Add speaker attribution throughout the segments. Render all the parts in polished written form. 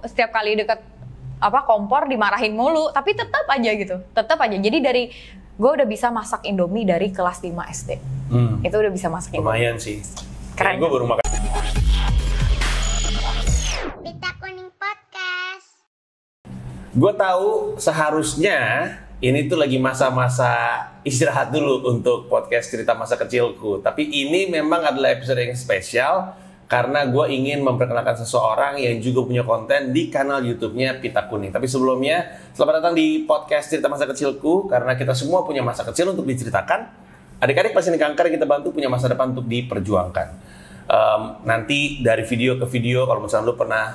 Speaker 1: setiap kali deket kompor dimarahin mulu, tapi tetap aja gitu. Tetap aja. Jadi dari gue udah bisa masak Indomie dari kelas 5 SD. Itu udah bisa masak Indomie.
Speaker 2: Lumayan sih.
Speaker 1: Keren.
Speaker 2: Gue baru makan.
Speaker 3: Pita Kuning Podcast.
Speaker 2: Gue tahu seharusnya ini tuh lagi masa-masa istirahat dulu untuk podcast cerita masa kecilku. Tapi ini memang adalah episode yang spesial karena gue ingin memperkenalkan seseorang yang juga punya konten di kanal YouTube-nya Pita Kuning. Tapi sebelumnya, selamat datang di podcast cerita masa kecilku karena kita semua punya masa kecil untuk diceritakan. Adik-adik pasien kanker kita bantu punya masa depan untuk diperjuangkan. Nanti dari video ke video, kalau misalnya lu pernah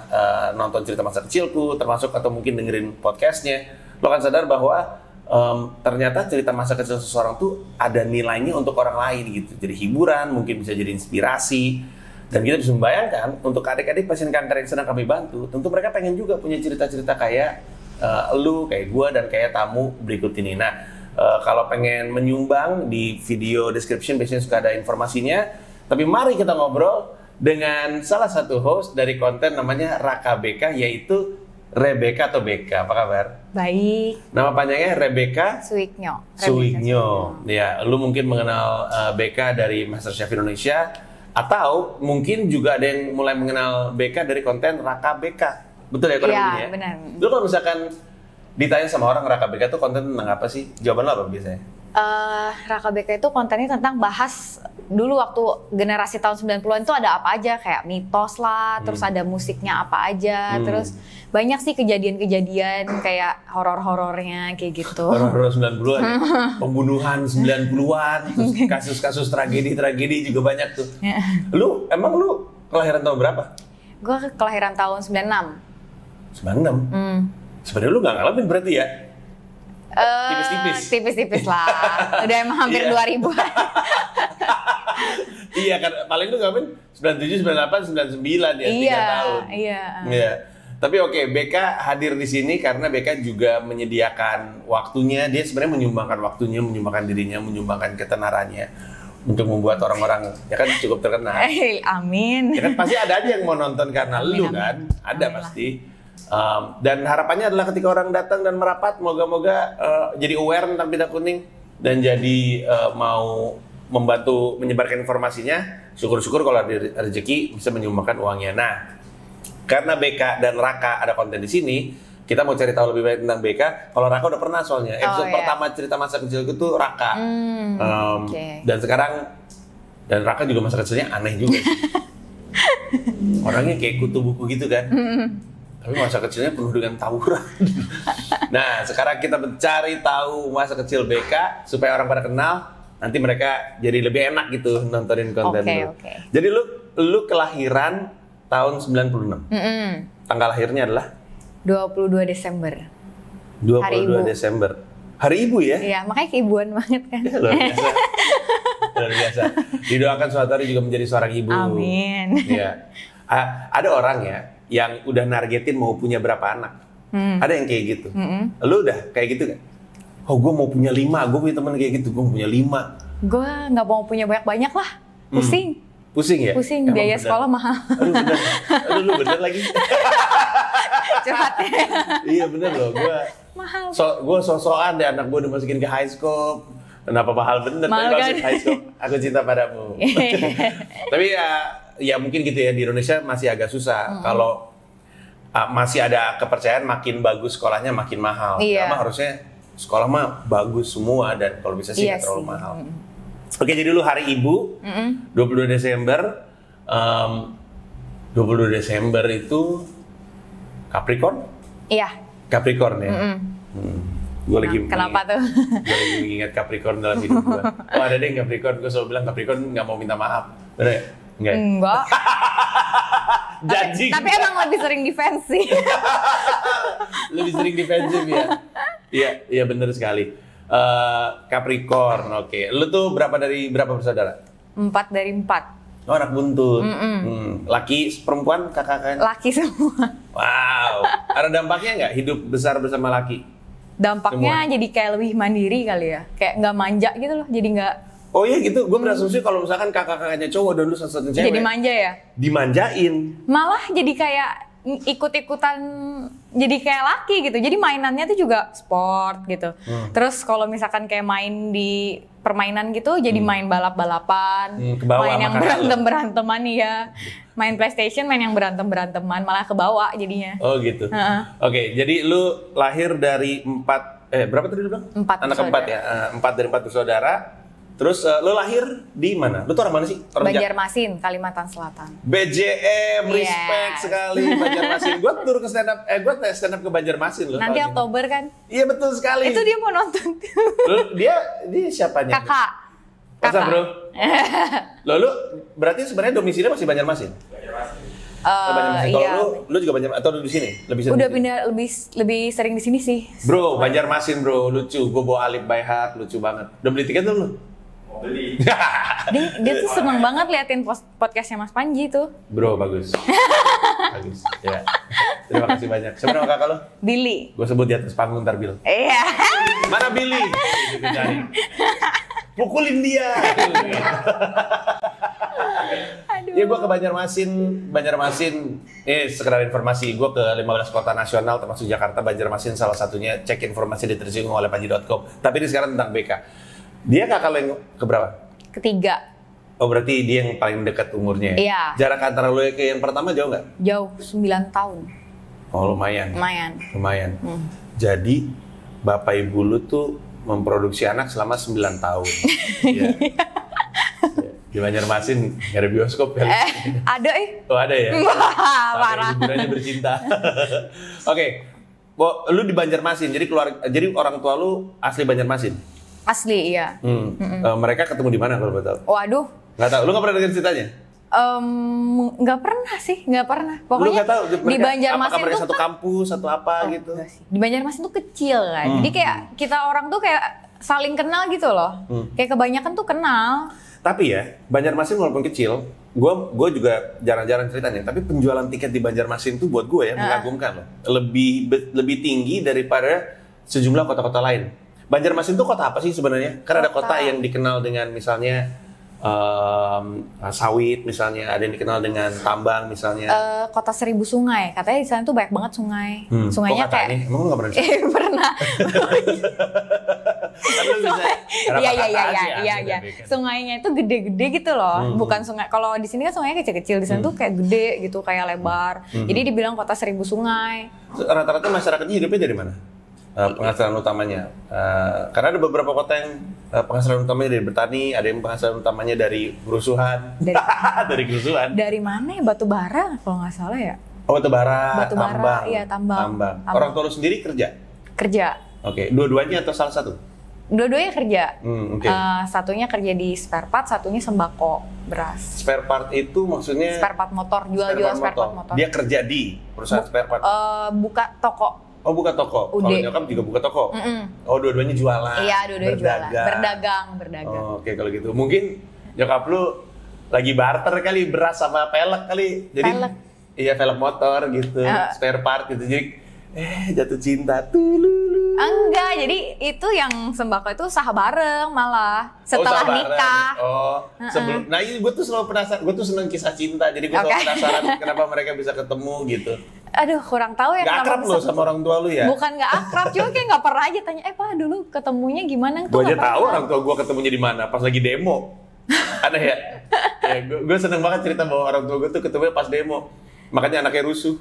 Speaker 2: nonton cerita masa kecilku, termasuk atau mungkin dengerin podcastnya, lo akan sadar bahwa ternyata cerita masa kecil seseorang tuh ada nilainya untuk orang lain gitu. Jadi hiburan, mungkin bisa jadi inspirasi. Dan kita bisa membayangkan untuk adik-adik pasien kanker yang sedang kami bantu, tentu mereka pengen juga punya cerita-cerita kayak lu, kayak gue, dan kayak tamu berikut ini. Nah, kalau pengen menyumbang di video description biasanya suka ada informasinya. Tapi mari kita ngobrol dengan salah satu host dari konten namanya Raka BK, yaitu Rebecca atau Beka. Apa kabar?
Speaker 1: Baik.
Speaker 2: Nama panjangnya Rebecca
Speaker 1: Suwigno.
Speaker 2: Ya, lu mungkin mengenal Beka dari MasterChef Indonesia, atau mungkin juga ada yang mulai mengenal Beka dari konten Raka BK. Betul ya?
Speaker 1: Iya, benar.
Speaker 2: Lu kalau misalkan ditanya sama orang Raka BK itu konten tentang apa sih? Jawaban lo apa biasanya?
Speaker 1: Raka BK itu kontennya tentang bahas dulu waktu generasi tahun 90-an itu ada apa aja, kayak mitos lah, terus ada musiknya apa aja, terus banyak sih kejadian-kejadian kayak horor-horornya kayak gitu.
Speaker 2: Horor-horor 90-an ya? Pembunuhan 90-an, terus kasus-kasus tragedi-tragedi juga banyak tuh. Emang lu kelahiran tahun berapa?
Speaker 1: Gue kelahiran tahun 96.
Speaker 2: 96? Sebenarnya lu gak ngalamin berarti ya?
Speaker 1: Tipis-tipis lah. Udah emang hampir 2000.
Speaker 2: Iya kan, paling lu ngalamin 97, 98, 99 ya, 3 tahun. Iya. Tapi oke, BK hadir di sini karena BK juga menyediakan waktunya. Dia sebenarnya menyumbangkan waktunya, menyumbangkan dirinya, menyumbangkan ketenarannya untuk membuat orang-orang ya kan cukup terkenal.
Speaker 1: Amin.
Speaker 2: Ya kan pasti ada aja yang mau nonton karena lu kan, ada pasti. Dan harapannya adalah ketika orang datang dan merapat, moga-moga jadi aware tentang Pita Kuning dan jadi mau membantu menyebarkan informasinya. Syukur-syukur kalau ada rezeki bisa menyumbangkan uangnya. Nah, karena BK dan Raka ada konten di sini, kita mau cari tahu lebih banyak tentang BK. Kalau Raka udah pernah soalnya episode pertama cerita masa kecilku tuh Raka. Dan sekarang Raka juga masa kecilnya aneh juga sih. Orangnya kayak kutu buku gitu kan. Tapi masa kecilnya penuh dengan tawuran. Nah, sekarang kita mencari tahu masa kecil BK supaya orang pada kenal. Nanti mereka jadi lebih enak gitu nontonin konten lu. Jadi lu kelahiran tahun 96. Tanggal lahirnya adalah
Speaker 1: 22 Desember.
Speaker 2: 22
Speaker 1: Hari Ibu.
Speaker 2: Desember. Hari Ibu ya?
Speaker 1: Iya, makanya keibuan banget kan.
Speaker 2: Ya, luar biasa. Luar biasa. Didoakan suatu hari juga menjadi seorang ibu.
Speaker 1: Amin.
Speaker 2: Iya. Ada orang ya yang udah nargetin mau punya berapa anak. Ada yang kayak gitu. Lu udah kayak gitu gak? Oh, gue mau punya 5, gue punya teman kayak gitu, gue mau punya 5.
Speaker 1: Gue nggak mau punya banyak-banyak lah, pusing.
Speaker 2: Pusing ya?
Speaker 1: Pusing, biaya sekolah mahal.
Speaker 2: Aduh bener, lu bener lagi.
Speaker 1: Curhat.
Speaker 2: Iya bener loh,
Speaker 1: mahal.
Speaker 2: Gue so-soan deh anak gue dimasukin ke high school. Kenapa mahal bener?
Speaker 1: Mahal
Speaker 2: tapi
Speaker 1: kan?
Speaker 2: masuk high school, aku cinta padamu. Tapi ya mungkin gitu ya, di Indonesia masih agak susah. Kalau masih ada kepercayaan makin bagus sekolahnya makin mahal.
Speaker 1: Iya.
Speaker 2: Karena harusnya sekolah mah bagus semua dan kalau bisa sih nggak terlalu mahal. Oke, jadi lu hari Ibu 22 Desember. 22 Desember itu Capricorn?
Speaker 1: Iya.
Speaker 2: Capricorn ya. Gue lagi
Speaker 1: kenapa tuh?
Speaker 2: Gue lagi mengingat Capricorn dalam hidup gue. Oh ada deh yang Capricorn, gue selalu bilang Capricorn nggak mau minta maaf. Bener ya?
Speaker 1: Enggak.
Speaker 2: Judging.
Speaker 1: Tapi emang lebih sering defensif.
Speaker 2: Lebih sering defensif ya? Iya bener sekali. Capricorn, oke. Lu tuh berapa bersaudara?
Speaker 1: 4 dari 4.
Speaker 2: Oh, anak buntut. Laki, perempuan, kakak-kakaknya?
Speaker 1: Laki semua.
Speaker 2: Wow. Ada dampaknya nggak hidup besar bersama laki?
Speaker 1: Dampaknya
Speaker 2: Semua.
Speaker 1: jadi kayak lebih mandiri kali ya. Kayak nggak manja gitu loh. Jadi nggak.
Speaker 2: Oh iya gitu, gue berasumsi kalau misalkan kakak-kakaknya cowok dan lu satu-satunya cewek.
Speaker 1: Jadi manja ya?
Speaker 2: Dimanjain.
Speaker 1: Malah jadi kayak ikut-ikutan jadi kayak laki gitu. Jadi mainannya tuh juga sport gitu. Terus kalau misalkan kayak main di permainan gitu, jadi main balap-balapan,
Speaker 2: kebawa
Speaker 1: main yang
Speaker 2: sama kakak lu.
Speaker 1: berantem-beranteman ya. Main PlayStation, main yang berantem-beranteman, malah kebawa jadinya.
Speaker 2: Oh gitu. Oke, jadi lu lahir dari berapa tadi lu bilang?
Speaker 1: 4
Speaker 2: Anak keempat ya? 4 dari 4 bersaudara. Terus lu lahir di mana? Lu tuh orang mana sih? Orang
Speaker 1: Banjarmasin, Kalimantan Selatan.
Speaker 2: BJM, respect
Speaker 1: Yes.
Speaker 2: sekali Banjarmasin. Gue turun ke stand up, gue stand up ke Banjarmasin loh.
Speaker 1: Nanti
Speaker 2: tahun ini.
Speaker 1: Oktober kan?
Speaker 2: Iya betul sekali.
Speaker 1: Itu dia mau nonton.
Speaker 2: dia siapanya?
Speaker 1: Kakak.
Speaker 2: Masa bro? Lu berarti sebenarnya domisili masih Banjarmasin? Banjarmasin.
Speaker 1: Iya.
Speaker 2: Kalau lu juga Banjarmasin atau di sini? Lebih sering
Speaker 1: Udah
Speaker 2: di sini?
Speaker 1: pindah lebih sering di sini sih.
Speaker 2: Bro, Banjarmasin bro, lucu. Gue bawa Alif by Heart, lucu banget. Udah beli tiket belum lu?
Speaker 4: Mau beli.
Speaker 1: Dia tuh seneng banget liatin podcastnya Mas Panji tuh.
Speaker 2: Bro, bagus. Bagus. Ya. Terima kasih banyak. Siapa nama kakak lo?
Speaker 1: Billy.
Speaker 2: Gue sebut di atas panggung ntar Bil.
Speaker 1: Iya.
Speaker 2: Mana Billy? Gitu, cari. Pukulin dia.
Speaker 1: Aduh.
Speaker 2: Ya gue ke Banjarmasin. Ini sekedar informasi, gue ke 15 kota nasional termasuk Jakarta, Banjarmasin salah satunya. Cek informasi di tersinggung-oleh-panji.com. Tapi ini sekarang tentang BK. Dia kakak lo yang keberapa?
Speaker 1: Ketiga.
Speaker 2: Oh berarti dia yang paling dekat umurnya ya?
Speaker 1: Iya.
Speaker 2: Jarak antara lo ke yang pertama jauh nggak?
Speaker 1: Jauh 9 tahun.
Speaker 2: Oh lumayan.
Speaker 1: Lumayan.
Speaker 2: Jadi bapak ibu lu tuh memproduksi anak selama 9 tahun. Iya. Di Banjarmasin nggak ada bioskop kali.
Speaker 1: Ada
Speaker 2: Oh ada ya?
Speaker 1: Parah.
Speaker 2: Liburannya bercinta. Oke. Lu di Banjarmasin, jadi orang tua lu asli Banjarmasin?
Speaker 1: Asli, iya.
Speaker 2: Mereka ketemu di mana kalau boleh tahu?
Speaker 1: Waduh.
Speaker 2: Nggak tahu, lu nggak pernah dengar ceritanya?
Speaker 1: Nggak pernah sih, nggak pernah.
Speaker 2: Lu
Speaker 1: Pokoknya
Speaker 2: nggak tahu
Speaker 1: di Banjarmasin
Speaker 2: apakah mereka
Speaker 1: tuh
Speaker 2: satu kampus atau apa gitu?
Speaker 1: enggak sih. Di Banjarmasin tuh kecil kan. Jadi kayak kita orang tuh kayak saling kenal gitu loh. Kayak kebanyakan tuh kenal.
Speaker 2: Tapi ya, Banjarmasin walaupun kecil, gue juga jarang-jarang ceritanya. Tapi penjualan tiket di Banjarmasin tuh buat gue ya mengagumkan loh. Lebih tinggi daripada sejumlah kota-kota lain. Banjarmasin tuh kota apa sih sebenarnya? Karena ada kota yang dikenal dengan misalnya sawit, misalnya ada yang dikenal dengan tambang, misalnya.
Speaker 1: Kota 1000 sungai. Katanya di sana tuh banyak banget sungai. Sungainya
Speaker 2: Kok katanya?
Speaker 1: kayak
Speaker 2: Emang lu nggak pernah? di sana?
Speaker 1: pernah.
Speaker 2: Kan lu bisa- Kenapa
Speaker 1: Iya
Speaker 2: kata aja,
Speaker 1: iya.
Speaker 2: ada bacon.
Speaker 1: Sungainya itu gede-gede gitu loh. Bukan sungai. Kalau di sini kan sungainya kecil-kecil, di sana tuh kayak gede gitu, kayak lebar. Jadi dibilang kota 1000 sungai.
Speaker 2: Rata-rata masyarakatnya hidupnya dari mana? Penghasilan utamanya. Karena ada beberapa kota yang penghasilan utamanya dari bertani, ada yang penghasilan utamanya dari kerusuhan. Dari kerusuhan.
Speaker 1: Dari mana ya? Batu bara kalau nggak salah ya.
Speaker 2: Oh, batu bara,
Speaker 1: Batu bara,
Speaker 2: tambang.
Speaker 1: iya, tambang.
Speaker 2: Orang tua lu sendiri kerja?
Speaker 1: Kerja.
Speaker 2: Oke, dua-duanya atau salah satu?
Speaker 1: Dua-duanya kerja.
Speaker 2: Oke.
Speaker 1: Satunya kerja di spare part, satunya sembako beras.
Speaker 2: Spare part itu maksudnya
Speaker 1: Spare part motor, jual-jual spare part motor.
Speaker 2: Dia kerja di perusahaan spare part.
Speaker 1: Buka toko.
Speaker 2: Oh, buka toko. Kalau
Speaker 1: Ude.
Speaker 2: nyokap juga buka toko. Oh, dua-duanya jualan.
Speaker 1: Iya, dua-duanya jualan. Berdagang.
Speaker 2: Oh, oke kalau gitu. Mungkin nyokap lu lagi barter kali beras sama pelek kali. Jadi
Speaker 1: Pelek.
Speaker 2: iya, pelek motor gitu, spare part gitu. Jadi jatuh cinta.
Speaker 1: Enggak, jadi itu yang sembako itu sah bareng malah setelah
Speaker 2: sabaran.
Speaker 1: nikah.
Speaker 2: Sebelum. Nah, ini gue tuh selalu penasaran. Gue tuh seneng kisah cinta. Jadi gue selalu
Speaker 1: Oke.
Speaker 2: penasaran kenapa mereka bisa ketemu gitu.
Speaker 1: Aduh, kurang tahu ya
Speaker 2: Gak
Speaker 1: kenapa
Speaker 2: akrab
Speaker 1: bisa.
Speaker 2: lo sama orang tua lu ya?
Speaker 1: Bukan nggak akrab, cuma kayak nggak pernah aja tanya, Pak dulu ketemunya gimana?
Speaker 2: Gue aja tahu orang tua gue ketemunya di mana, pas lagi demo. Aneh ya? Gue seneng banget cerita bahwa orang tua gue tuh ketemunya pas demo. Makanya anaknya rusuh.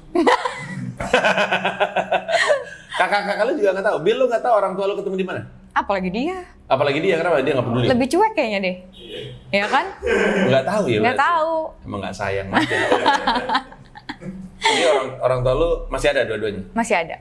Speaker 2: Kakak-kakak lu juga nggak tahu. Bill, lu nggak tahu orang tua lu ketemu di mana?
Speaker 1: Apalagi dia.
Speaker 2: Apalagi dia, kenapa dia nggak peduli?
Speaker 1: Lebih cuek kayaknya deh. Ya kan?
Speaker 2: Nggak tahu ya?
Speaker 1: Nggak
Speaker 2: berarti?
Speaker 1: tahu.
Speaker 2: Emang nggak sayang mati. Jadi orang tua lu masih ada dua-duanya?
Speaker 1: Masih ada.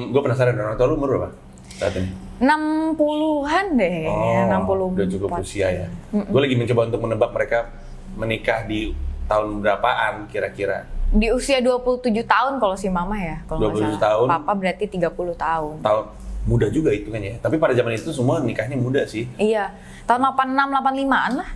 Speaker 2: Gue penasaran, orang tua lu umur berapa saat ini?
Speaker 1: 60-an deh,
Speaker 2: Oh,
Speaker 1: 60.
Speaker 2: udah cukup usia ya. Gue lagi mencoba untuk menebak mereka menikah di tahun berapaan kira-kira.
Speaker 1: Di usia 27 tahun kalau si mama ya, kalau
Speaker 2: 27
Speaker 1: nggak salah.
Speaker 2: tahun.
Speaker 1: Papa berarti 30 tahun.
Speaker 2: Tahun muda juga hitungannya. Tapi pada zaman itu semua nikahnya muda sih.
Speaker 1: Iya, tahun 86, 85-an lah.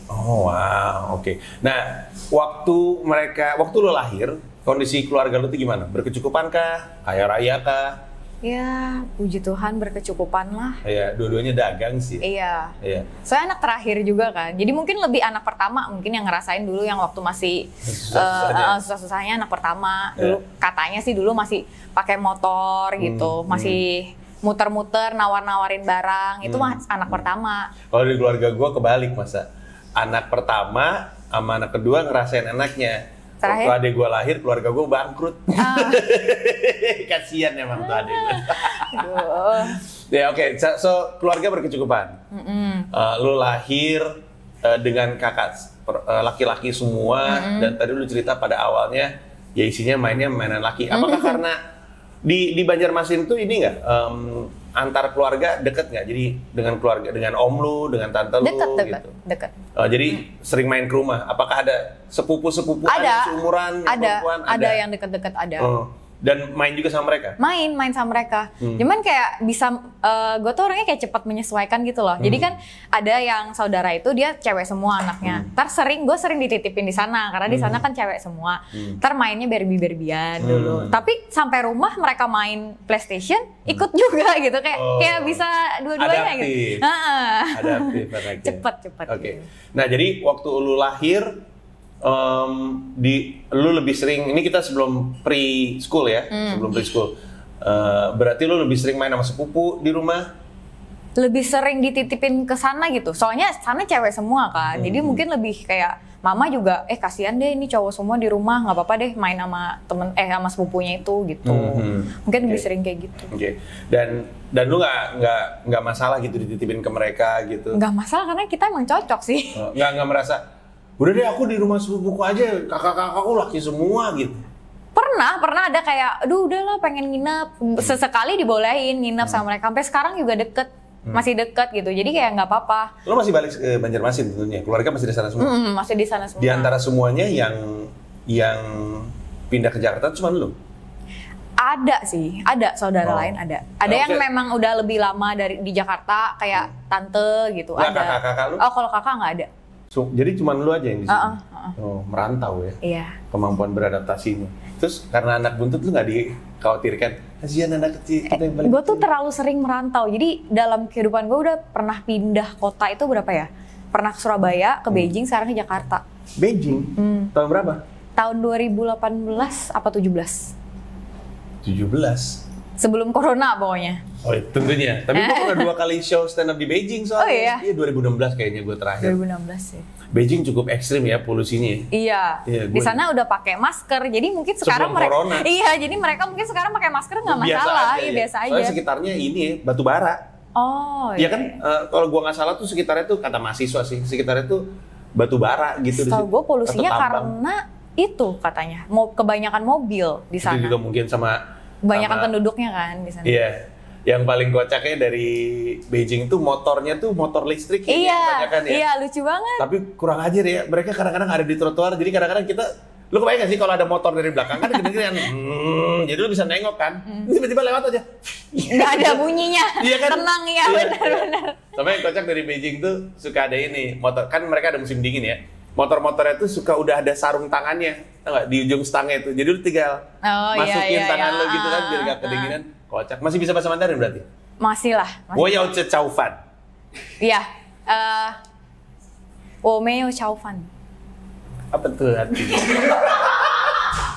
Speaker 2: Oh wow, oke. Nah, waktu lo lahir, kondisi keluarga lo tuh gimana? Berkecukupan kah? Kaya raya kah?
Speaker 1: Ya, puji Tuhan berkecukupan lah.
Speaker 2: Iya, dua-duanya dagang sih.
Speaker 1: Iya.
Speaker 2: Iya.
Speaker 1: Saya anak terakhir juga kan. Jadi mungkin lebih anak pertama mungkin yang ngerasain dulu yang waktu masih susah-susahnya anak pertama. Dulu katanya sih dulu masih pakai motor gitu, masih muter-muter nawar-nawarin barang. Itu mah anak pertama.
Speaker 2: Kalau di keluarga gue kebalik masa. Anak pertama sama anak kedua ngerasain enaknya.
Speaker 1: Terakhir?
Speaker 2: Waktu adik gue lahir, keluarga gue bangkrut. Kasian emang tuh adik gue. Ya oke, so keluarga berkecukupan. Lu lahir dengan kakak laki-laki semua, dan tadi lu cerita pada awalnya ya isinya mainan laki. Apakah karena di Banjarmasin tuh ini nggak antar keluarga deket nggak? Jadi dengan keluarga, dengan om lu, dengan tante lu gitu.
Speaker 1: Deket.
Speaker 2: Jadi sering main ke rumah. Apakah ada sepupu-sepupu ada seumuran perempuan?
Speaker 1: Ada yang deket-deket ada.
Speaker 2: Dan main juga sama mereka?
Speaker 1: Main sama mereka. Cuman kayak bisa, gue tuh orangnya kayak cepat menyesuaikan gitu loh. Jadi kan ada yang saudara itu dia cewek semua anaknya. Ntar gue sering dititipin di sana karena di sana kan cewek semua. Ntar mainnya Barbie-Barbian dulu. Tapi sampai rumah mereka main PlayStation, ikut juga gitu kayak bisa dua-duanya gitu.
Speaker 2: Adaptif.
Speaker 1: Cepet.
Speaker 2: Oke. Nah jadi waktu lu lahir, lu lebih sering, ini kita sebelum preschool ya, sebelum preschool, berarti lu lebih sering main sama sepupu di rumah?
Speaker 1: Lebih sering dititipin ke sana gitu, soalnya sana cewek semua kan, jadi mungkin lebih kayak mama juga, kasihan deh ini cowok semua di rumah, nggak apa-apa deh main sama sama sepupunya itu gitu, mungkin lebih sering kayak gitu.
Speaker 2: Oke. Dan lu nggak masalah gitu dititipin ke mereka gitu?
Speaker 1: Nggak masalah karena kita emang cocok sih.
Speaker 2: Nggak merasa udah deh aku di rumah sepupuku aja, kakak-kakakku laki semua gitu.
Speaker 1: Pernah ada kayak, aduh udahlah pengen nginep. Sesekali dibolehin nginep sama mereka. Sampai sekarang juga deket, masih deket gitu. Jadi kayak nggak apa-apa.
Speaker 2: Lo masih balik ke Banjarmasin tentunya, keluarga masih di sana semua?
Speaker 1: Masih di sana semua.
Speaker 2: Di antara semuanya yang pindah ke Jakarta cuma lo?
Speaker 1: Ada sih, ada saudara lain ada. Ada yang memang udah lebih lama di Jakarta, kayak tante gitu.
Speaker 2: Nggak,
Speaker 1: ada.
Speaker 2: Kakak lu?
Speaker 1: Oh kalau kakak nggak ada.
Speaker 2: Jadi cuma lu aja yang di sini? Oh, merantau ya?
Speaker 1: Iya.
Speaker 2: Kemampuan beradaptasinya. Terus karena anak buntut lu nggak dikhawatirkan? Kasihan anak kecil kita yang balik.
Speaker 1: Gue tuh terlalu sering merantau. Jadi dalam kehidupan gue udah pernah pindah kota itu berapa ya? Pernah ke Surabaya, ke Beijing, sekarang ke Jakarta.
Speaker 2: Beijing? Tahun berapa?
Speaker 1: Tahun 2018 apa 17?
Speaker 2: 17?
Speaker 1: Sebelum corona pokoknya.
Speaker 2: Oh tentunya. Tapi gue pernah 2 kali show stand up di Beijing soalnya.
Speaker 1: Oh iya?
Speaker 2: Iya 2016 kayaknya gue terakhir.
Speaker 1: 2016 sih.
Speaker 2: Beijing cukup ekstrim ya polusinya.
Speaker 1: Iya. Di sana udah pakai masker. Jadi mungkin sekarang mereka.
Speaker 2: Corona.
Speaker 1: Iya. Jadi mereka mungkin sekarang pakai masker nggak masalah. Iya biasa aja.
Speaker 2: Soalnya sekitarnya ini ya, batu bara.
Speaker 1: Oh
Speaker 2: iya. Iya kan? Kalau gue nggak salah tuh sekitarnya tuh kata mahasiswa sih. Sekitarnya tuh batu bara gitu.
Speaker 1: Setahu gue polusinya karena itu katanya. Kebanyakan mobil di sana.
Speaker 2: Itu juga mungkin sama
Speaker 1: kebanyakan penduduknya kan di sana.
Speaker 2: Iya. Yang paling kocaknya dari Beijing itu motornya tuh motor listrik ya, kebanyakan ya.
Speaker 1: Iya, lucu banget.
Speaker 2: Tapi kurang ajar ya, mereka kadang-kadang ada di trotoar, jadi kadang-kadang kita, lu kebayang gak sih kalau ada motor dari belakang kan gede-gedean, jadi lu bisa nengok kan, tiba-tiba lewat aja.
Speaker 1: Nggak ada bunyinya,
Speaker 2: iya kan?
Speaker 1: Tenang ya, benar-benar.
Speaker 2: Sama yang kocak dari Beijing tuh suka ada ini, motor kan mereka ada musim dingin ya. Motor-motornya tuh suka udah ada sarung tangannya, tau gak? Di ujung stangnya itu. Jadi lu tinggal masukin tangan lu gitu kan biar gak kedinginan. Kocak. Masih bisa bahasa Mandarin berarti?
Speaker 1: Masih lah.
Speaker 2: Wo yao ce chao fan.
Speaker 1: Iya. Wo mei yao chao fan.
Speaker 2: Apa tuh artinya?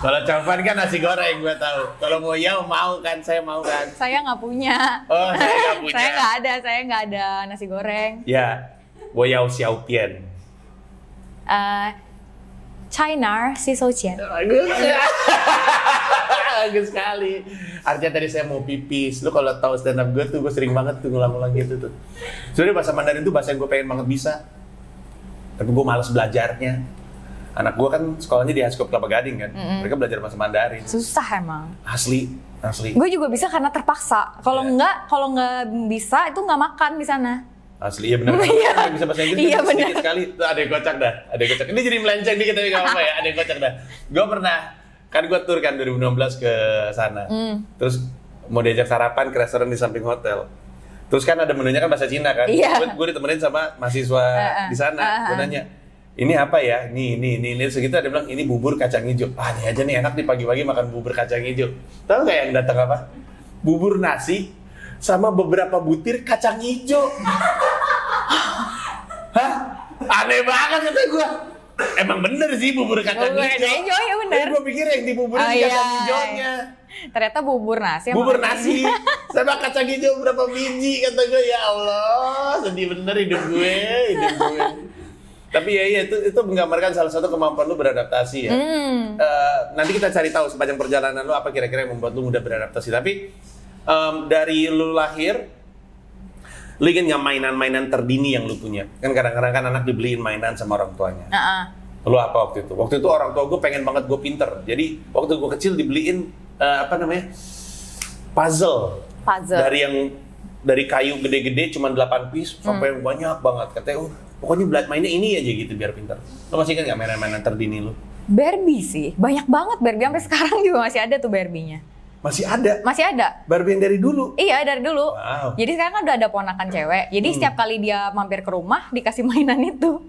Speaker 2: Kalau chao fan kan nasi goreng gua tahu. Kalau wo yao mau kan, saya mau kan.
Speaker 1: Saya nggak punya.
Speaker 2: Oh, saya nggak punya.
Speaker 1: saya nggak ada nasi goreng.
Speaker 2: Ya. Wo yao xiao pian.
Speaker 1: China si Sojian.
Speaker 2: Bagus sekali. Artinya tadi saya mau pipis. Lu kalau tahu stand up gue tuh, gue sering banget tuh ngulang-ngulang gitu tuh. Sebenarnya bahasa Mandarin tuh bahasa yang gue pengen banget bisa. Tapi gue malas belajarnya. Anak gue kan sekolahnya di Haskop Kelapa Gading kan. Mereka belajar bahasa Mandarin.
Speaker 1: Susah emang.
Speaker 2: Asli.
Speaker 1: Gue juga bisa karena terpaksa. Kalau nggak bisa itu nggak makan di sana.
Speaker 2: Asli, iya benar.
Speaker 1: Iya.
Speaker 2: Bisa bahasa Inggris sedikit sekali. Tuh ada yang kocak dah. Ada yang kocak. Ini jadi melenceng dikit tapi gak apa-apa ya. Ada yang kocak dah. Gue pernah, kan gue tur kan 2016 ke sana. Terus mau diajak sarapan ke restoran di samping hotel. Terus kan ada menunya kan bahasa Cina kan.
Speaker 1: Iya.
Speaker 2: Gue ditemenin sama mahasiswa di sana. Gue nanya, ini apa ya? Ini. Segitu ada bilang, ini bubur kacang hijau. Ah ini aja nih enak nih pagi-pagi makan bubur kacang hijau. Tahu gak yang datang apa? bubur nasi sama beberapa butir kacang hijau. Hah? Aneh banget kata gue. Emang bener sih bubur kacang hijau.
Speaker 1: Ya bener.
Speaker 2: Gue pikir yang dibuburin kacang hijaunya.
Speaker 1: Ternyata bubur nasi.
Speaker 2: Bubur nasi sama kacang hijau berapa biji kata gue. Ya Allah, sedih bener hidup gue. Tapi ya itu menggambarkan salah satu kemampuan lu beradaptasi ya. Nanti kita cari tahu sepanjang perjalanan lu apa kira-kira yang membuat lu mudah beradaptasi. Tapi dari lu lahir, lu ingat nggak mainan-mainan terdini yang lu punya? Kan kadang-kadang kan anak dibeliin mainan sama orang tuanya. Lu apa waktu itu? Waktu itu orang tua gue pengen banget gue pinter. Jadi waktu gue kecil dibeliin puzzle. Dari kayu gede-gede cuma 8 piece sampai yang banyak banget. Katanya pokoknya mainnya ini aja gitu biar pintar. Lo masih ingat nggak mainan-mainan terdini lo?
Speaker 1: Barbie sih, banyak banget Barbie. Sampai sekarang juga masih ada tuh Barbie-nya.
Speaker 2: Masih ada?
Speaker 1: Masih ada.
Speaker 2: Barbie yang dari dulu?
Speaker 1: Iya, dari dulu.
Speaker 2: Wow.
Speaker 1: Jadi sekarang kan udah ada ponakan cewek. Jadi setiap kali dia mampir ke rumah, dikasih mainan itu.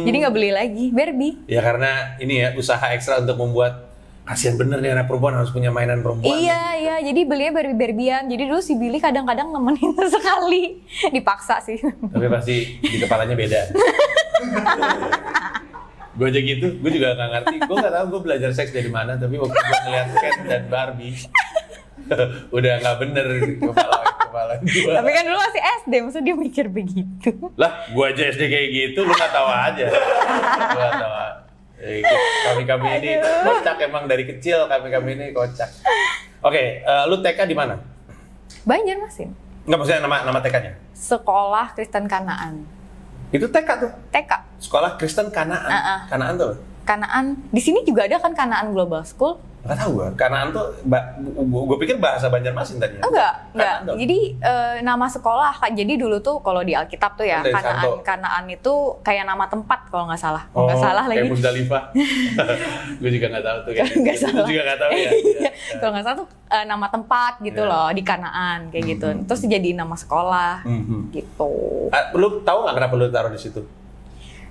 Speaker 1: Jadi nggak beli lagi Barbie.
Speaker 2: Ya karena ini ya, usaha ekstra untuk membuat kasihan bener nih anak perempuan harus punya mainan perempuan.
Speaker 1: Iya. Jadi belinya Barbie-Barbian. Jadi dulu si Billy kadang-kadang nemenin sekali. Dipaksa sih.
Speaker 2: Tapi pasti di kepalanya beda. Gue aja gitu, gue juga nggak ngerti. Gue nggak tahu gue belajar seks dari mana. Tapi waktu gue ngeliat Ken dan Barbie, udah nggak bener kepala gue.
Speaker 1: Tapi kan dulu masih SD, maksudnya dia mikir begitu.
Speaker 2: Lah, gue aja SD kayak gitu, lu nggak tahu aja. Lu nggak tahu. Kami ini kocak emang dari kecil, kami ini kocak. Oke, lu TK di mana?
Speaker 1: Banjarmasin.
Speaker 2: Nggak, maksudnya nama TK-nya?
Speaker 1: Sekolah Kristen Kanaan.
Speaker 2: Itu TK tuh?
Speaker 1: TK.
Speaker 2: Sekolah Kristen Kanaan. Kanaan tuh?
Speaker 1: Kanaan. Di sini juga ada kan Kanaan Global School.
Speaker 2: Nggak tahu gue. Kanaan tuh, gue pikir bahasa Banjarmasin tadinya.
Speaker 1: Enggak. Jadi nama sekolah, jadi dulu tuh kalau di Alkitab tuh ya, Kanaan itu kayak nama tempat kalau nggak salah. Nggak salah lagi.
Speaker 2: Kayak Muzdalifah. Gue juga nggak tahu tuh.
Speaker 1: Nggak salah.
Speaker 2: Gue juga nggak tahu ya.
Speaker 1: Kalau nggak salah tuh nama tempat gitu loh, di Kanaan kayak gitu. Terus jadi nama sekolah gitu.
Speaker 2: Lu tahu nggak kenapa lu taruh di situ?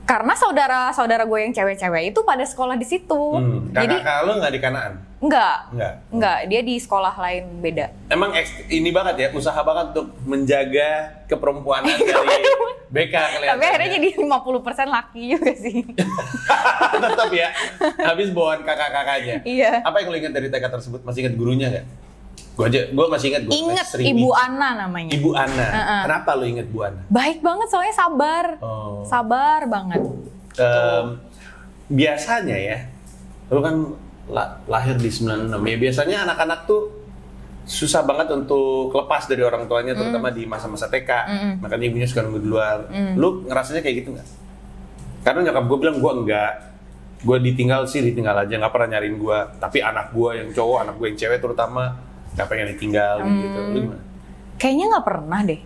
Speaker 1: Karena saudara gue yang cewek-cewek itu pada sekolah di situ.
Speaker 2: Jadi kalau nggak di Kanaan?
Speaker 1: Enggak. Dia di sekolah lain beda.
Speaker 2: Emang ini banget ya, usaha banget untuk menjaga keperempuanan dari BK kelihatannya.
Speaker 1: Tapi akhirnya jadi 50% laki juga sih.
Speaker 2: Tetap ya, habis bawaan kakak-kakaknya.
Speaker 1: Iya.
Speaker 2: Apa yang lo ingat dari TK tersebut? Masih ingat gurunya nggak? Gue masih ingat.
Speaker 1: Ingat Ibu Ana namanya.
Speaker 2: Ibu Ana. Kenapa lo ingat Bu Ana?
Speaker 1: Baik banget, soalnya sabar. Sabar banget.
Speaker 2: Biasanya ya, lo kan lahir di 96 ya. Biasanya anak-anak tuh susah banget untuk lepas dari orang tuanya, terutama di masa-masa TK. Makanya ibunya suka nunggu di luar. Lu ngerasanya kayak gitu nggak? Karena nyokap gue bilang gue enggak. Gue ditinggal aja, nggak pernah nyariin gue. Tapi anak gue yang cowok, anak gue yang cewek terutama nggak pengen ditinggal gitu. Lu gimana?
Speaker 1: Kayaknya nggak pernah deh.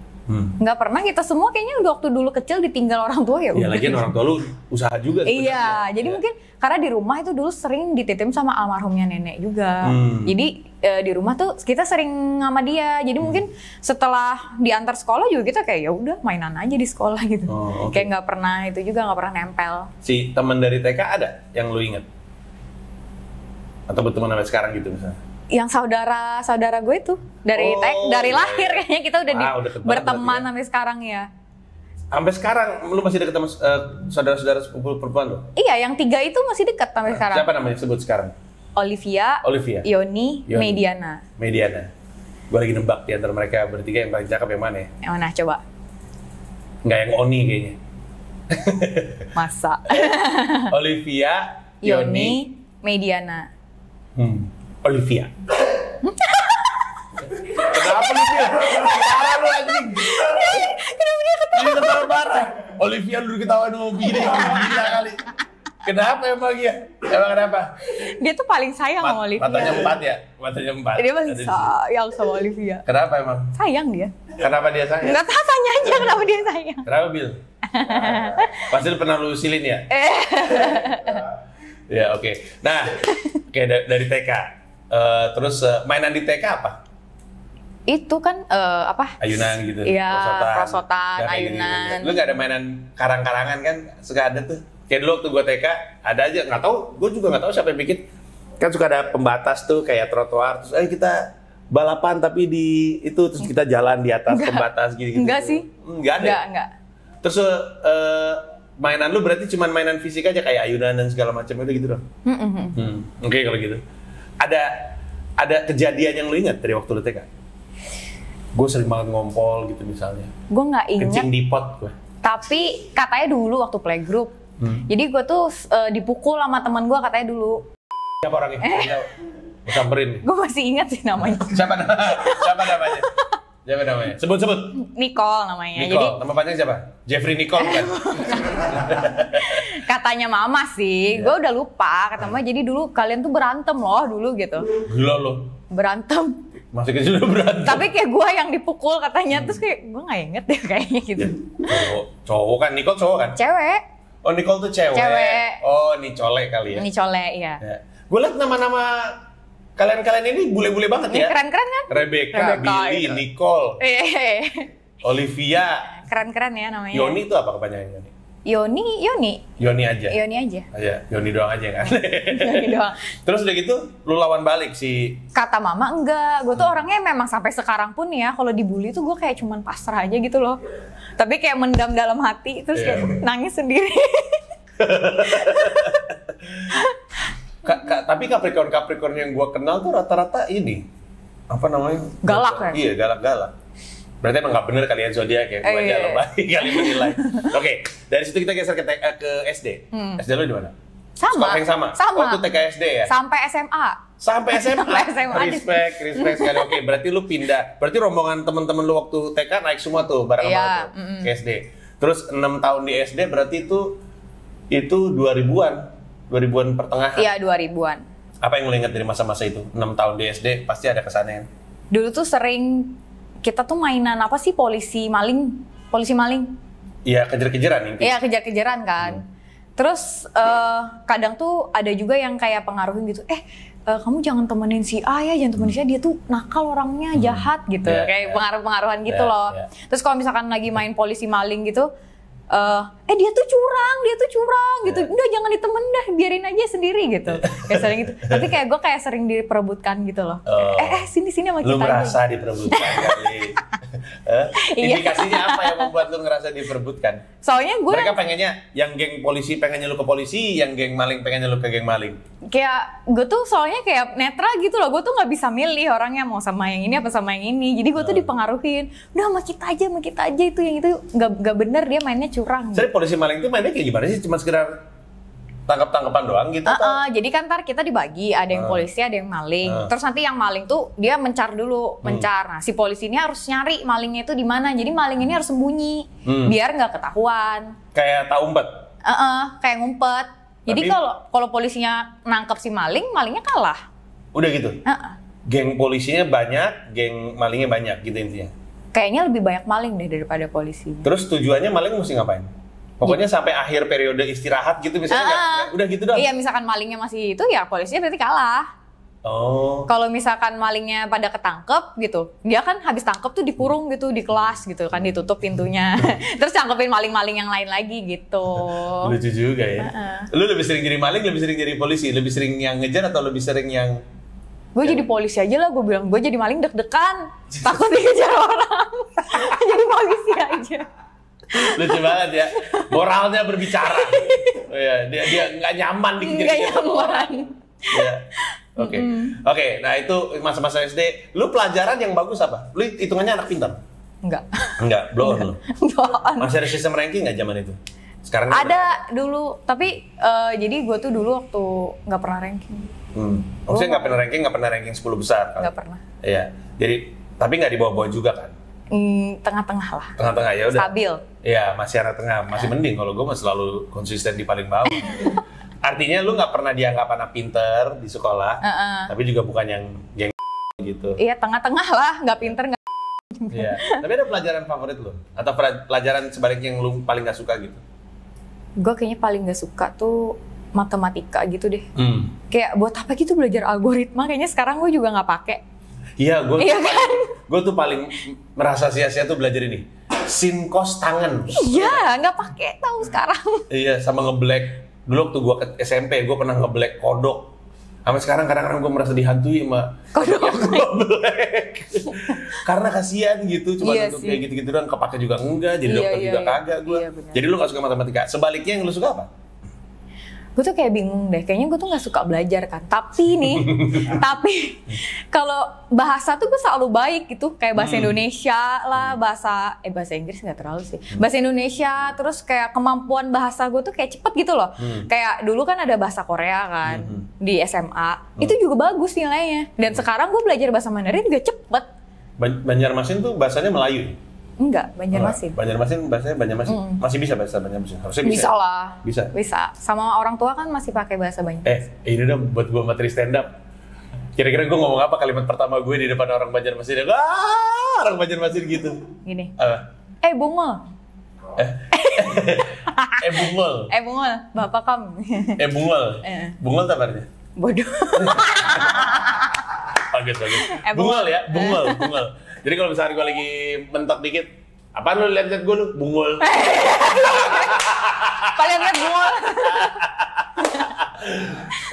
Speaker 1: Nggak pernah, kita semua kayaknya waktu dulu kecil ditinggal orang tua ya.
Speaker 2: Iya, lagian orang tua lu usaha juga.
Speaker 1: Iya, jadi mungkin karena di rumah itu dulu sering dititip sama almarhumnya nenek juga. Jadi di rumah tuh kita sering sama dia. Jadi mungkin setelah diantar sekolah juga kita kayak ya udah mainan aja di sekolah gitu. Kayak nggak pernah itu juga, nggak pernah nempel.
Speaker 2: Si teman dari TK ada yang lu inget? Atau berteman sampai sekarang gitu misalnya?
Speaker 1: Yang saudara gue tuh dari dari lahir kayaknya kita udah berteman sampai sekarang ya.
Speaker 2: Sampai sekarang lu masih dekat sama saudara-saudara sepupu perempuan lu?
Speaker 1: Iya, yang 3 itu masih dekat sampai sekarang.
Speaker 2: Siapa namanya sebut sekarang?
Speaker 1: Olivia. Yoni, Mediana.
Speaker 2: Gue lagi nebak di antara mereka bertiga yang paling cakep yang mana ya?
Speaker 1: Yang mana coba?
Speaker 2: Nggak yang Oni kayaknya.
Speaker 1: Masa?
Speaker 2: Olivia,
Speaker 1: Yoni, Mediana.
Speaker 2: Olivia. Kenapa Olivia? Parah lu anjing.
Speaker 1: Kenapa dia ketawa?
Speaker 2: Dia ketawa parah. Olivia lu ketawain sama Bini, gila kali. Kenapa emang ya? Emang kenapa?
Speaker 1: Dia tuh paling sayang sama Olivia.
Speaker 2: Matanya 4 ya? Matanya 4.
Speaker 1: Dia paling sayang sama Olivia.
Speaker 2: Kenapa emang?
Speaker 1: Sayang dia.
Speaker 2: Kenapa dia sayang?
Speaker 1: Nggak tahu, tanya aja kenapa dia sayang.
Speaker 2: Kenapa, Bil? Pasti lu pernah lu usilin ya? Ya, oke. Nah, dari TK. Terus mainan di TK apa?
Speaker 1: Itu kan apa?
Speaker 2: Ayunan gitu.
Speaker 1: Iya, prosotan, ayunan.
Speaker 2: Lu nggak ada mainan karang-karangan kan? Suka ada tuh. Kayak dulu waktu gue TK ada aja, nggak tahu. Gue juga nggak tahu siapa yang bikin. Kan suka ada pembatas tuh kayak trotoar. Terus kita balapan tapi di itu terus kita jalan di atas pembatas gitu.
Speaker 1: Enggak sih.
Speaker 2: Enggak ada.
Speaker 1: Enggak.
Speaker 2: Terus mainan lu berarti cuma mainan fisik aja kayak ayunan dan segala macam itu gitu dong. Oke, kalau gitu. Ada kejadian yang lu ingat dari waktu lu TK? Gue sering banget ngompol gitu misalnya.
Speaker 1: Gue nggak ingat.
Speaker 2: Kencing di pot gue.
Speaker 1: Tapi katanya dulu waktu playgroup. Jadi gue tuh dipukul sama teman gue katanya dulu.
Speaker 2: Siapa orangnya? Gue samperin.
Speaker 1: Gue masih ingat sih namanya.
Speaker 2: Siapa namanya? Sebut.
Speaker 1: Nicole namanya.
Speaker 2: Nicole.
Speaker 1: Jadi
Speaker 2: nama panjang siapa? Jeffrey Nicole kan?
Speaker 1: katanya mama sih, gue udah lupa. Kata mama jadi dulu kalian tuh berantem loh dulu gitu.
Speaker 2: Gila lo.
Speaker 1: Berantem.
Speaker 2: Masih kecil udah berantem.
Speaker 1: Tapi kayak gue yang dipukul katanya, terus kayak gue nggak inget deh kayaknya gitu.
Speaker 2: Cowok kan, Nicole cowok kan?
Speaker 1: Cewek.
Speaker 2: Oh Nicole tuh cewek. Oh Nicole kali ya?
Speaker 1: Nicole, iya.
Speaker 2: Ya. Gue liat nama-nama kalian ini bule-bule banget
Speaker 1: Ini
Speaker 2: ya.
Speaker 1: keren-keren kan?
Speaker 2: Rebecca, Billy,
Speaker 1: iya.
Speaker 2: Nicole, Olivia.
Speaker 1: Keren-keren ya namanya.
Speaker 2: Yoni itu apa kepanjangan Yoni?
Speaker 1: Yoni aja.
Speaker 2: Yoni doang aja kan?
Speaker 1: Yoni doang.
Speaker 2: Terus udah gitu, lu lawan balik si...
Speaker 1: Kata mama enggak, gue tuh orangnya memang sampai sekarang pun ya kalau dibully tuh gue kayak cuman pasrah aja gitu loh. Tapi kayak mendam dalam hati, terus kayak nangis sendiri.
Speaker 2: Tapi Capricorn yang gue kenal tuh rata-rata ini. Apa namanya?
Speaker 1: Galak ya?
Speaker 2: Iya, galak-galak. Berarti emang nggak bener kalian zodiak ya, gue aja lebay kali menilai. Oke, dari situ kita geser ke SD. SD lu di mana?
Speaker 1: Sama.
Speaker 2: Sekolah yang sama? Oh, itu TK SD ya?
Speaker 1: Sampai SMA.
Speaker 2: Sampai SMA?
Speaker 1: Sampai SMA.
Speaker 2: Respect sekali. Oke, berarti lu pindah. Berarti rombongan temen-temen lu waktu TK naik semua tuh bareng sama lu ke SD. Terus 6 tahun di SD berarti itu 2000-an pertengahan?
Speaker 1: Iya, 2000-an.
Speaker 2: Apa yang lu ingat dari masa-masa itu? 6 tahun di SD pasti ada kesannya.
Speaker 1: Dulu tuh sering kita tuh mainan apa sih polisi maling.
Speaker 2: Iya, kejar-kejaran intinya.
Speaker 1: Iya, kejar-kejaran kan. Terus kadang tuh ada juga yang kayak pengaruhin gitu. Kamu jangan temenin si A ya, jangan temenin si A, dia tuh nakal orangnya, jahat gitu. Kayak pengaruh-pengaruhan gitu loh. Terus kalau misalkan lagi main polisi maling gitu, dia tuh curang gitu. Udah jangan ditemenin dah, biarin aja sendiri gitu. Kayak sering gitu. Tapi kayak gue kayak sering diperebutkan gitu loh. Sini sama kita.
Speaker 2: Lu merasa diperebutkan kali. Indikasinya apa yang membuat lu ngerasa diperebutkan?
Speaker 1: Soalnya
Speaker 2: mereka pengennya yang geng polisi pengennya lu ke polisi, yang geng maling pengennya lu ke geng maling.
Speaker 1: Kayak gue tuh soalnya kayak netral gitu loh. Gue tuh nggak bisa milih orangnya mau sama yang ini apa sama yang ini. Jadi gue tuh dipengaruhin. Udah sama kita aja itu yang itu nggak bener, dia mainnya curang.
Speaker 2: Jadi polisi maling tuh mainnya kayak gimana sih? Cuma sekedar tangkap-tangkapan doang gitu?
Speaker 1: Jadi kan ntar kita dibagi, ada yang polisi, ada yang maling. Terus nanti yang maling tuh dia mencar dulu, Nah, si polisi ini harus nyari malingnya itu di mana. Jadi maling ini harus sembunyi, biar nggak ketahuan.
Speaker 2: Kayak tak umpet?
Speaker 1: Kayak ngumpet. Jadi kalau polisinya nangkep si maling, malingnya kalah.
Speaker 2: Udah gitu? Geng polisinya banyak, geng malingnya banyak gitu intinya?
Speaker 1: Kayaknya lebih banyak maling deh daripada polisi.
Speaker 2: Terus tujuannya maling mesti ngapain? Pokoknya sampai akhir periode istirahat gitu misalnya, udah gitu dong?
Speaker 1: Iya, misalkan malingnya masih itu ya polisinya berarti kalah.
Speaker 2: Oh.
Speaker 1: Kalau misalkan malingnya pada ketangkep gitu, dia kan habis tangkep tuh dikurung gitu di kelas gitu kan, ditutup pintunya. Terus tangkepin maling-maling yang lain lagi gitu.
Speaker 2: Lucu juga ya. Lu lebih sering jadi maling, lebih sering jadi polisi? Lebih sering yang ngejar atau lebih sering yang...
Speaker 1: Gue jadi polisi aja lah, gue bilang. Gue jadi maling deg-degan, takut dikejar orang. Jadi polisi aja.
Speaker 2: Lucu banget ya, moralnya berbicara. Dia nggak nyaman dikejar-kejar orang. Ya. Oke. Nah itu masa-masa SD. Lu pelajaran yang bagus apa? Lu hitungannya anak pintar? Enggak, belum. Masih ada sistem ranking nggak zaman itu? Sekarang
Speaker 1: ada dulu, tapi jadi gue tuh dulu waktu nggak pernah ranking.
Speaker 2: Maksudnya nggak pernah ranking 10 besar?
Speaker 1: Nggak pernah.
Speaker 2: Iya, jadi tapi nggak di bawah-bawah juga kan?
Speaker 1: Tengah-tengah lah.
Speaker 2: Tengah-tengah ya udah.
Speaker 1: Stabil.
Speaker 2: Iya, masih anak tengah, masih mending. Kalau gue masih selalu konsisten di paling bawah. Artinya lu nggak pernah dianggap anak pinter di sekolah, tapi juga bukan yang geng gitu.
Speaker 1: Iya, tengah-tengah lah, nggak pinter nggak.
Speaker 2: Iya. Tapi ada pelajaran favorit lu? Atau pelajaran sebaliknya yang lu paling nggak suka gitu?
Speaker 1: Gue kayaknya paling nggak suka tuh matematika gitu deh. Kayak buat apa gitu belajar algoritma? Kayaknya sekarang gue juga nggak pakai.
Speaker 2: Iya, gue tuh paling merasa sia-sia tuh belajar ini. Sin cos tangan.
Speaker 1: Iya, nggak pakai tahu sekarang.
Speaker 2: Iya, sama ngeblack. Dulu waktu gue ke SMP, gue pernah ngeblack kodok. Sampai sekarang kadang-kadang gue merasa dihantui sama Black. Karena kasihan gitu, cuma untuk kayak gitu-gitu doang, kepake juga enggak, jadi dokter juga kagak gue. Jadi lu gak suka matematika. Sebaliknya yang lu suka apa?
Speaker 1: Gue tuh kayak bingung deh, kayaknya gue tuh gak suka belajar kan. Tapi nih, kalau bahasa tuh gue selalu baik gitu. Kayak bahasa Indonesia lah, bahasa Inggris gak terlalu sih. Bahasa Indonesia, terus kayak kemampuan bahasa gue tuh kayak cepet gitu loh. Kayak dulu kan ada bahasa Korea kan, di SMA. Itu juga bagus nilainya. Dan sekarang gue belajar bahasa Mandarin juga cepet.
Speaker 2: Banjarmasin tuh bahasanya Melayu?
Speaker 1: Enggak, Banjarmasin.
Speaker 2: Banjarmasin bahasanya Banjarmasin. Masih bisa bahasa Banjarmasin? Harusnya
Speaker 1: bisa lah.
Speaker 2: Bisa.
Speaker 1: Sama orang tua kan masih pakai bahasa Banjarmasin.
Speaker 2: Ini dong buat gue materi stand up. Kira-kira gue ngomong apa kalimat pertama gue di depan orang Banjarmasin? Orang Banjarmasin gitu.
Speaker 1: Gini.
Speaker 2: Apa?
Speaker 1: Bungol.
Speaker 2: Bungol.
Speaker 1: Bungol, bapak kamu.
Speaker 2: Bungol. Bungol apa artinya?
Speaker 1: Bodoh.
Speaker 2: Bagus. Bungol ya, bungol. Jadi kalau misalnya gue lagi mentok dikit, apaan lu liat gue lu? Bungol.
Speaker 1: Kalian liat bungol.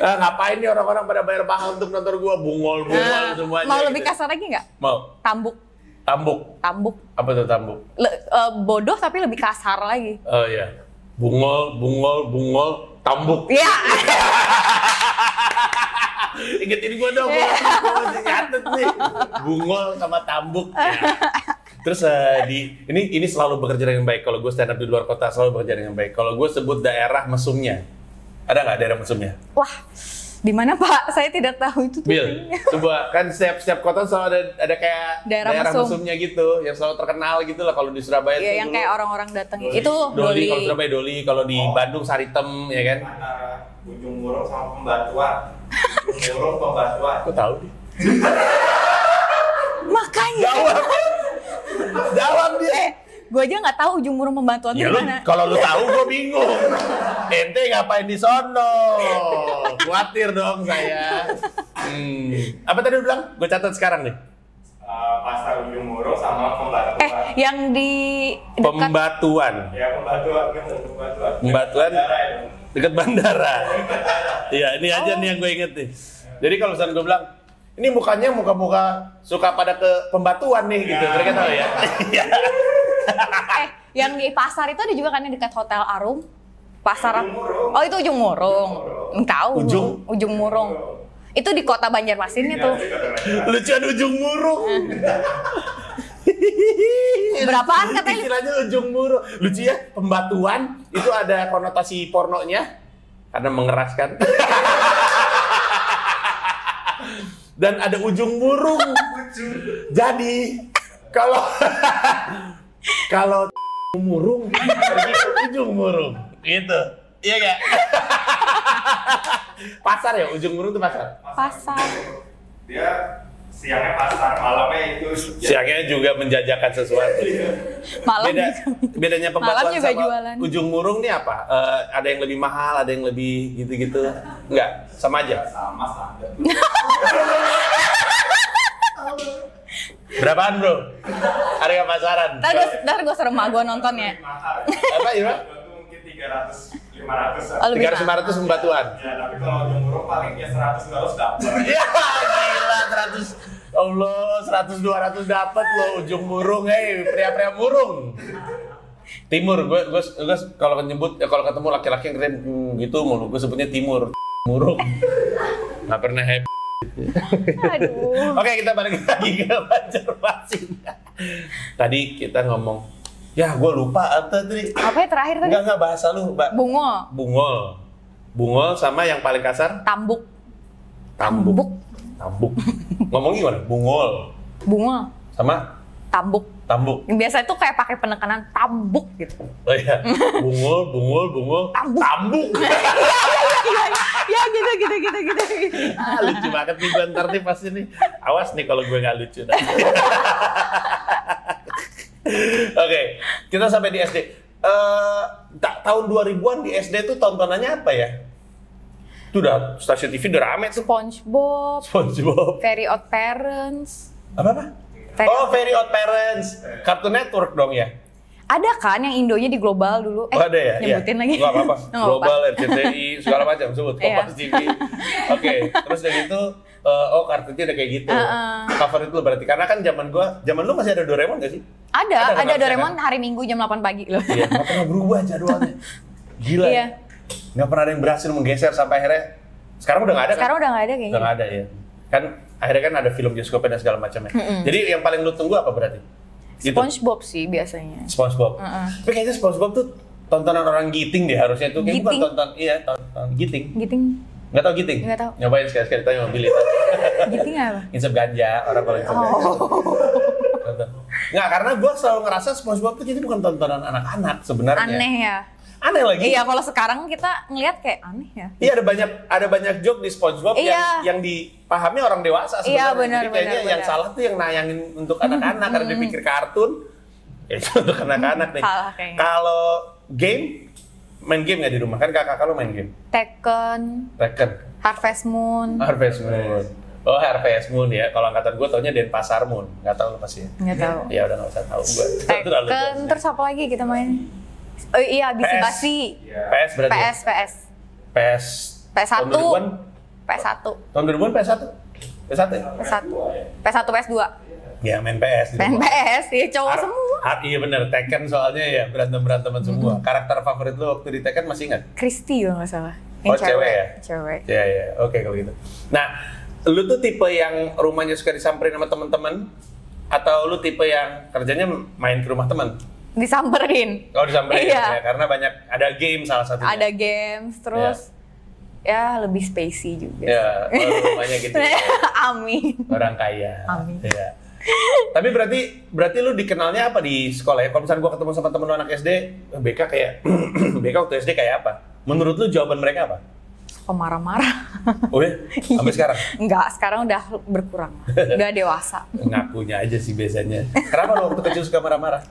Speaker 2: Ngapain nih orang-orang pada bayar mahal untuk nonton gue? Bungol semuanya.
Speaker 1: Mau lebih kasar lagi nggak?
Speaker 2: Mau.
Speaker 1: Tambuk.
Speaker 2: Apa tuh tambuk?
Speaker 1: Bodoh tapi lebih kasar lagi.
Speaker 2: Oh iya. Bungol, tambuk.
Speaker 1: Iya.
Speaker 2: Ingetin gue dong, gue masih nyatet nih. Bungol sama tambuk. Ya. Terus ini selalu bekerja dengan baik. Kalau gue stand up di luar kota selalu bekerja dengan baik. Kalau gue sebut daerah mesumnya, ada nggak daerah mesumnya?
Speaker 1: Wah, di mana Pak? Saya tidak tahu itu.
Speaker 2: Bill, coba kan setiap kota selalu ada kayak daerah mesumnya gitu, yang selalu terkenal gitu lah. Kalau di Surabaya
Speaker 1: itu yang dulu, kayak orang-orang datang itu Doli.
Speaker 2: Kalau Surabaya Doli, kalau di Bandung Saritem, ya kan?
Speaker 4: Antara Ujung Murung sama Pembatuan. Ujung Murung Pembatuan.
Speaker 2: Aku tahu deh.
Speaker 1: Makanya.
Speaker 2: Jawab dia.
Speaker 1: Gue aja nggak tahu Ujung Murung Pembatuan itu mana.
Speaker 2: Kalau lu tahu gue bingung. Ente ngapain di sono? Khawatir dong saya. Apa tadi lu bilang? Gue catat sekarang nih.
Speaker 4: Pasar Ujung Murung sama Pembatuan.
Speaker 1: Yang di dekat...
Speaker 2: Pembatuan.
Speaker 4: Ya Pembatuan.
Speaker 2: Pembatuan. Dekat bandara. Iya, ini aja nih yang gue inget nih. Jadi kalau misalnya gue bilang, ini mukanya muka-muka suka pada ke pembatuan nih gitu. Mereka tahu ya.
Speaker 1: Yang di pasar itu ada juga kan yang dekat Hotel Arum. Pasar. Oh, itu Ujung Murung. Tahu. Ujung Murung. Itu di kota Banjarmasin itu.
Speaker 2: Lucuan Ujung Murung.
Speaker 1: Berapaan katanya?
Speaker 2: Istilahnya Ujung Murung. Lucu ya, pembatuan itu ada konotasi pornonya karena mengeraskan. Dan ada ujung murung. Jadi kalau murung pergi ke ujung murung. Gitu. Iya enggak? Pasar ya, Ujung Murung itu pasar.
Speaker 1: Pasar.
Speaker 4: Dia siangnya pasar, malamnya itu
Speaker 2: siangnya juga menjajakan sesuatu. Bedanya Pembatuan
Speaker 1: juga
Speaker 2: sama
Speaker 1: jualan.
Speaker 2: Ujung Murung nih apa? Ada yang lebih mahal, ada yang lebih gitu-gitu? Enggak, sama aja.
Speaker 4: sama saja.
Speaker 2: Berapaan bro? Harga pasaran?
Speaker 1: Ntar gue serem gue nontonnya.
Speaker 2: Apa ya?
Speaker 4: Mungkin 300-500.
Speaker 2: 300-500 Pembatuan.
Speaker 4: Ya, tapi kalau Ujung Murung paling ya 100-200 dapat.
Speaker 2: Ya gila 100. Allah 100-200 dapat loh Ujung Murung, pria-pria murung. Timur, gue kalau nyebut kalau ketemu laki-laki yang keren gitu mulu, gue sebutnya Timur. Murung. Nggak pernah happy.
Speaker 1: Aduh.
Speaker 2: Oke, kita balik lagi ke Banjarmasin. Tadi kita ngomong, ya gue lupa apa tadi.
Speaker 1: Apa ya terakhir tadi?
Speaker 2: Enggak bahasa lu, Mbak. Bungol sama yang paling kasar?
Speaker 1: Tambuk.
Speaker 2: Ngomong gimana? Bungol sama
Speaker 1: tambuk. Yang biasa itu kayak pakai penekanan tambuk gitu.
Speaker 2: Oh iya. Bungol. Tambuk.
Speaker 1: Ya gitu.
Speaker 2: Lucu banget nih gue ntar nih pasti nih. Awas nih kalau gue nggak lucu. Oke, kita sampai di SD. Tahun 2000-an di SD tuh tontonannya apa ya? Itu udah stasiun TV udah rame tuh.
Speaker 1: SpongeBob. Very Odd Parents.
Speaker 2: Apa? Very Odd Parents. Cartoon Network dong ya?
Speaker 1: Ada kan yang Indonya di global dulu.
Speaker 2: Oh ada ya?
Speaker 1: Nyebutin lagi.
Speaker 2: Nggak apa-apa.
Speaker 1: Nggak
Speaker 2: Global, RCTI, segala macam sebut.
Speaker 1: Iya.
Speaker 2: Kompas TV. Oke, terus dari itu, kartunya udah kayak gitu. Favorit lu berarti. Karena kan zaman lu masih ada Doraemon nggak sih?
Speaker 1: Ada
Speaker 2: kan,
Speaker 1: Doraemon
Speaker 2: kan?
Speaker 1: hari Minggu jam 8 pagi loh.
Speaker 2: Iya, nggak pernah berubah jadwalnya. Gila
Speaker 1: Iya.
Speaker 2: ya. Nggak pernah ada yang berhasil menggeser sampai akhirnya. Sekarang udah nggak ada kan?
Speaker 1: Sekarang udah nggak ada kayaknya.
Speaker 2: Udah nggak ada ya. Kan akhirnya kan ada film bioskopnya dan segala macamnya. Jadi yang paling lu tunggu apa berarti? Gitu.
Speaker 1: SpongeBob sih biasanya.
Speaker 2: SpongeBob. Tapi kayaknya SpongeBob tuh tontonan orang giting deh harusnya tuh. Kayaknya bukan
Speaker 1: Giting?
Speaker 2: tonton giting.
Speaker 1: Giting.
Speaker 2: Nggak tahu giting?
Speaker 1: Nggak tahu.
Speaker 2: Nyobain sekali-sekali tanya sama Billy.
Speaker 1: Giting apa?
Speaker 2: Insep ganja, orang kalau insep ganja. Tonton. Nggak, karena gue selalu ngerasa SpongeBob tuh jadi bukan tontonan anak-anak sebenarnya.
Speaker 1: Aneh ya.
Speaker 2: Aneh lagi.
Speaker 1: Iya, kalau sekarang kita ngelihat kayak aneh ya.
Speaker 2: Iya, ada banyak joke di SpongeBob
Speaker 1: Iya.
Speaker 2: yang dipahami orang dewasa sebenarnya.
Speaker 1: Iya, benar,
Speaker 2: Jadi kayaknya
Speaker 1: benar,
Speaker 2: yang
Speaker 1: benar.
Speaker 2: salah tuh yang nayangin untuk anak-anak karena dipikir kartun. Ya itu untuk anak-anak nih.
Speaker 1: Salah kayaknya.
Speaker 2: Kalau main game nggak di rumah? Kan kakak lu main game.
Speaker 1: Tekken, Harvest Moon.
Speaker 2: Harvest Moon. Oh, Harvest Moon ya. Kalau angkatan gue taunya Denpasar Moon. Nggak tahu lu pasti ya.
Speaker 1: Nggak tahu.
Speaker 2: Ya udah nggak usah tahu gue.
Speaker 1: Tekken, terus apa lagi kita main? Oh iya, bisi-basi.
Speaker 2: PS berarti. ya? PS.
Speaker 1: PS1.
Speaker 2: Tahun 2000-an?
Speaker 1: PS1.
Speaker 2: Tahun 2000-an PS1? PS1 ya?
Speaker 1: PS1, PS2.
Speaker 2: Ya main PS. di
Speaker 1: Main
Speaker 2: rumah.
Speaker 1: PS, ya cowok semua.
Speaker 2: Iya bener, Tekken soalnya ya berantem-beranteman semua. Karakter favorit lu waktu di Tekken masih ingat?
Speaker 1: Christy kalau nggak salah.
Speaker 2: Oh, cewek ya?
Speaker 1: Cewek.
Speaker 2: Ya, oke kalau gitu. Nah, lu tuh tipe yang rumahnya suka disamperin sama teman-teman atau lu tipe yang kerjanya main ke rumah teman?
Speaker 1: Disamperin.
Speaker 2: Oh, disamperin
Speaker 1: Iya.
Speaker 2: ya, karena banyak ada game salah satunya.
Speaker 1: Ada games, terus ya lebih spacey juga.
Speaker 2: Ya, kalau rumahnya gitu.
Speaker 1: Amin.
Speaker 2: Orang kaya.
Speaker 1: Amin.
Speaker 2: Iya. Tapi berarti lu dikenalnya apa di sekolah ya? Kalau misalnya gua ketemu sama temen lu anak SD, BK kayak BK waktu SD kayak apa? Menurut lu jawaban mereka apa?
Speaker 1: Pemarah-marah.
Speaker 2: Oh ya? Sampai sekarang?
Speaker 1: Enggak, sekarang udah berkurang. Udah dewasa.
Speaker 2: Ngakunya aja sih biasanya. Kenapa lu waktu kecil suka marah-marah?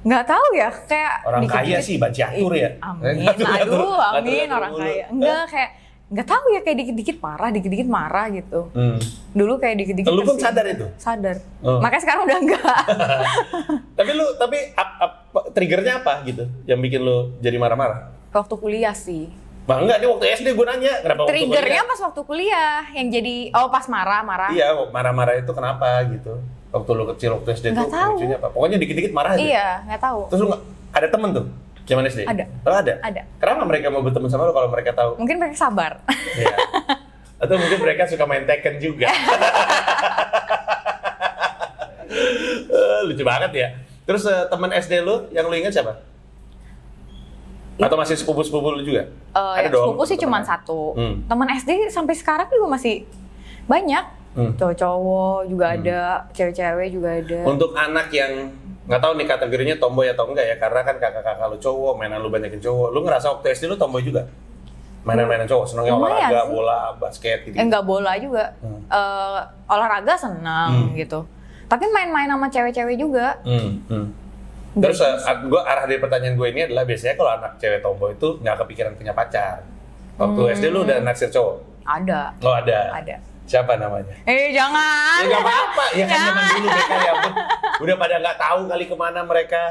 Speaker 1: Nggak tahu ya, kayak
Speaker 2: Orang kaya
Speaker 1: dikit-dikit.
Speaker 2: sih, bacatur ya?
Speaker 1: Amin,
Speaker 2: Ngatur-ngatur,
Speaker 1: aduh, amin
Speaker 2: ngatur-ngatur
Speaker 1: orang
Speaker 2: mulu.
Speaker 1: kaya. Enggak, kayak nggak tahu ya, kayak dikit-dikit marah gitu. Dulu kayak dikit-dikit.
Speaker 2: Lu pun
Speaker 1: tersinggung.
Speaker 2: sadar itu?
Speaker 1: Sadar.
Speaker 2: Oh.
Speaker 1: Makanya sekarang udah enggak.
Speaker 2: Tapi triggernya apa gitu yang bikin lu jadi marah-marah?
Speaker 1: Waktu kuliah sih.
Speaker 2: Bah enggak, ini waktu SD gue nanya kenapa waktu
Speaker 1: Triggernya
Speaker 2: kuliah?
Speaker 1: pas waktu kuliah yang jadi pas marah-marah.
Speaker 2: Iya, marah-marah itu kenapa gitu? Waktu lu kecil, waktu SD
Speaker 1: Nggak
Speaker 2: tuh
Speaker 1: tahu.
Speaker 2: lucunya apa? Pokoknya dikit-dikit marah aja.
Speaker 1: Iya, nggak tahu.
Speaker 2: Terus lu ada temen tuh? Zaman SD?
Speaker 1: Ada.
Speaker 2: Oh ada?
Speaker 1: Ada.
Speaker 2: Kenapa mereka mau berteman sama lu kalau mereka tahu?
Speaker 1: Mungkin mereka sabar.
Speaker 2: Iya. Atau mungkin mereka suka main Tekken juga. Lucu banget ya. Terus teman SD lu yang lu ingat siapa? Atau masih sepupu-sepupu lu juga?
Speaker 1: Yang sepupu sih cuma satu. Teman SD sampai sekarang juga masih banyak. Cowok-cowok juga ada, cewek-cewek juga ada.
Speaker 2: Untuk anak yang nggak tahu nih kategorinya tomboy atau enggak ya, karena kan kakak-kakak lu cowok, mainan lu banyakin cowok. Lu ngerasa waktu SD lu tomboy juga? Mainan-mainan cowok, senengnya
Speaker 1: Lumayan
Speaker 2: olahraga,
Speaker 1: sih.
Speaker 2: bola, basket gitu.
Speaker 1: Enggak bola juga. Olahraga senang gitu. Tapi main-main sama cewek-cewek juga.
Speaker 2: Terus gue arah dari pertanyaan gue ini adalah biasanya kalau anak cewek tomboy itu nggak kepikiran punya pacar. Waktu SD lu udah naksir cowok?
Speaker 1: Ada.
Speaker 2: Oh ada.
Speaker 1: Ada.
Speaker 2: Siapa namanya?
Speaker 1: Jangan.
Speaker 2: Ya nggak apa-apa, ya kan
Speaker 1: Jangan.
Speaker 2: zaman dulu mereka ya ampun. Udah pada nggak tahu kali kemana mereka.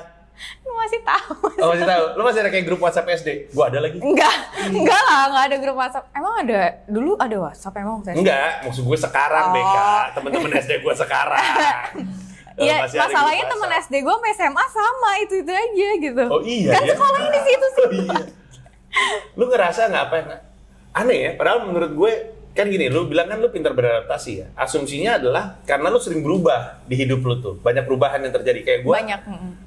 Speaker 1: Lu masih tahu.
Speaker 2: Oh masih tahu? Lu masih ada kayak grup WhatsApp SD? Gua ada lagi.
Speaker 1: Enggak lah, enggak ada grup WhatsApp. Emang ada? Dulu ada WhatsApp emang waktu SD?
Speaker 2: Enggak, maksud gue sekarang BK, temen-temen SD gue sekarang.
Speaker 1: Iya,
Speaker 2: Masih ada
Speaker 1: masalahnya
Speaker 2: grup
Speaker 1: temen
Speaker 2: WhatsApp.
Speaker 1: SD gue sama SMA sama, itu aja gitu.
Speaker 2: Oh iya
Speaker 1: kan
Speaker 2: ya?
Speaker 1: sekolahnya di situ sih.
Speaker 2: Oh iya. Lu ngerasa nggak apa ya? Aneh ya, padahal menurut gue kan gini, lu bilang kan lu pintar beradaptasi ya. Asumsinya adalah karena lu sering berubah di hidup lu tuh. Banyak perubahan yang terjadi. Kayak gue,
Speaker 1: Banyak.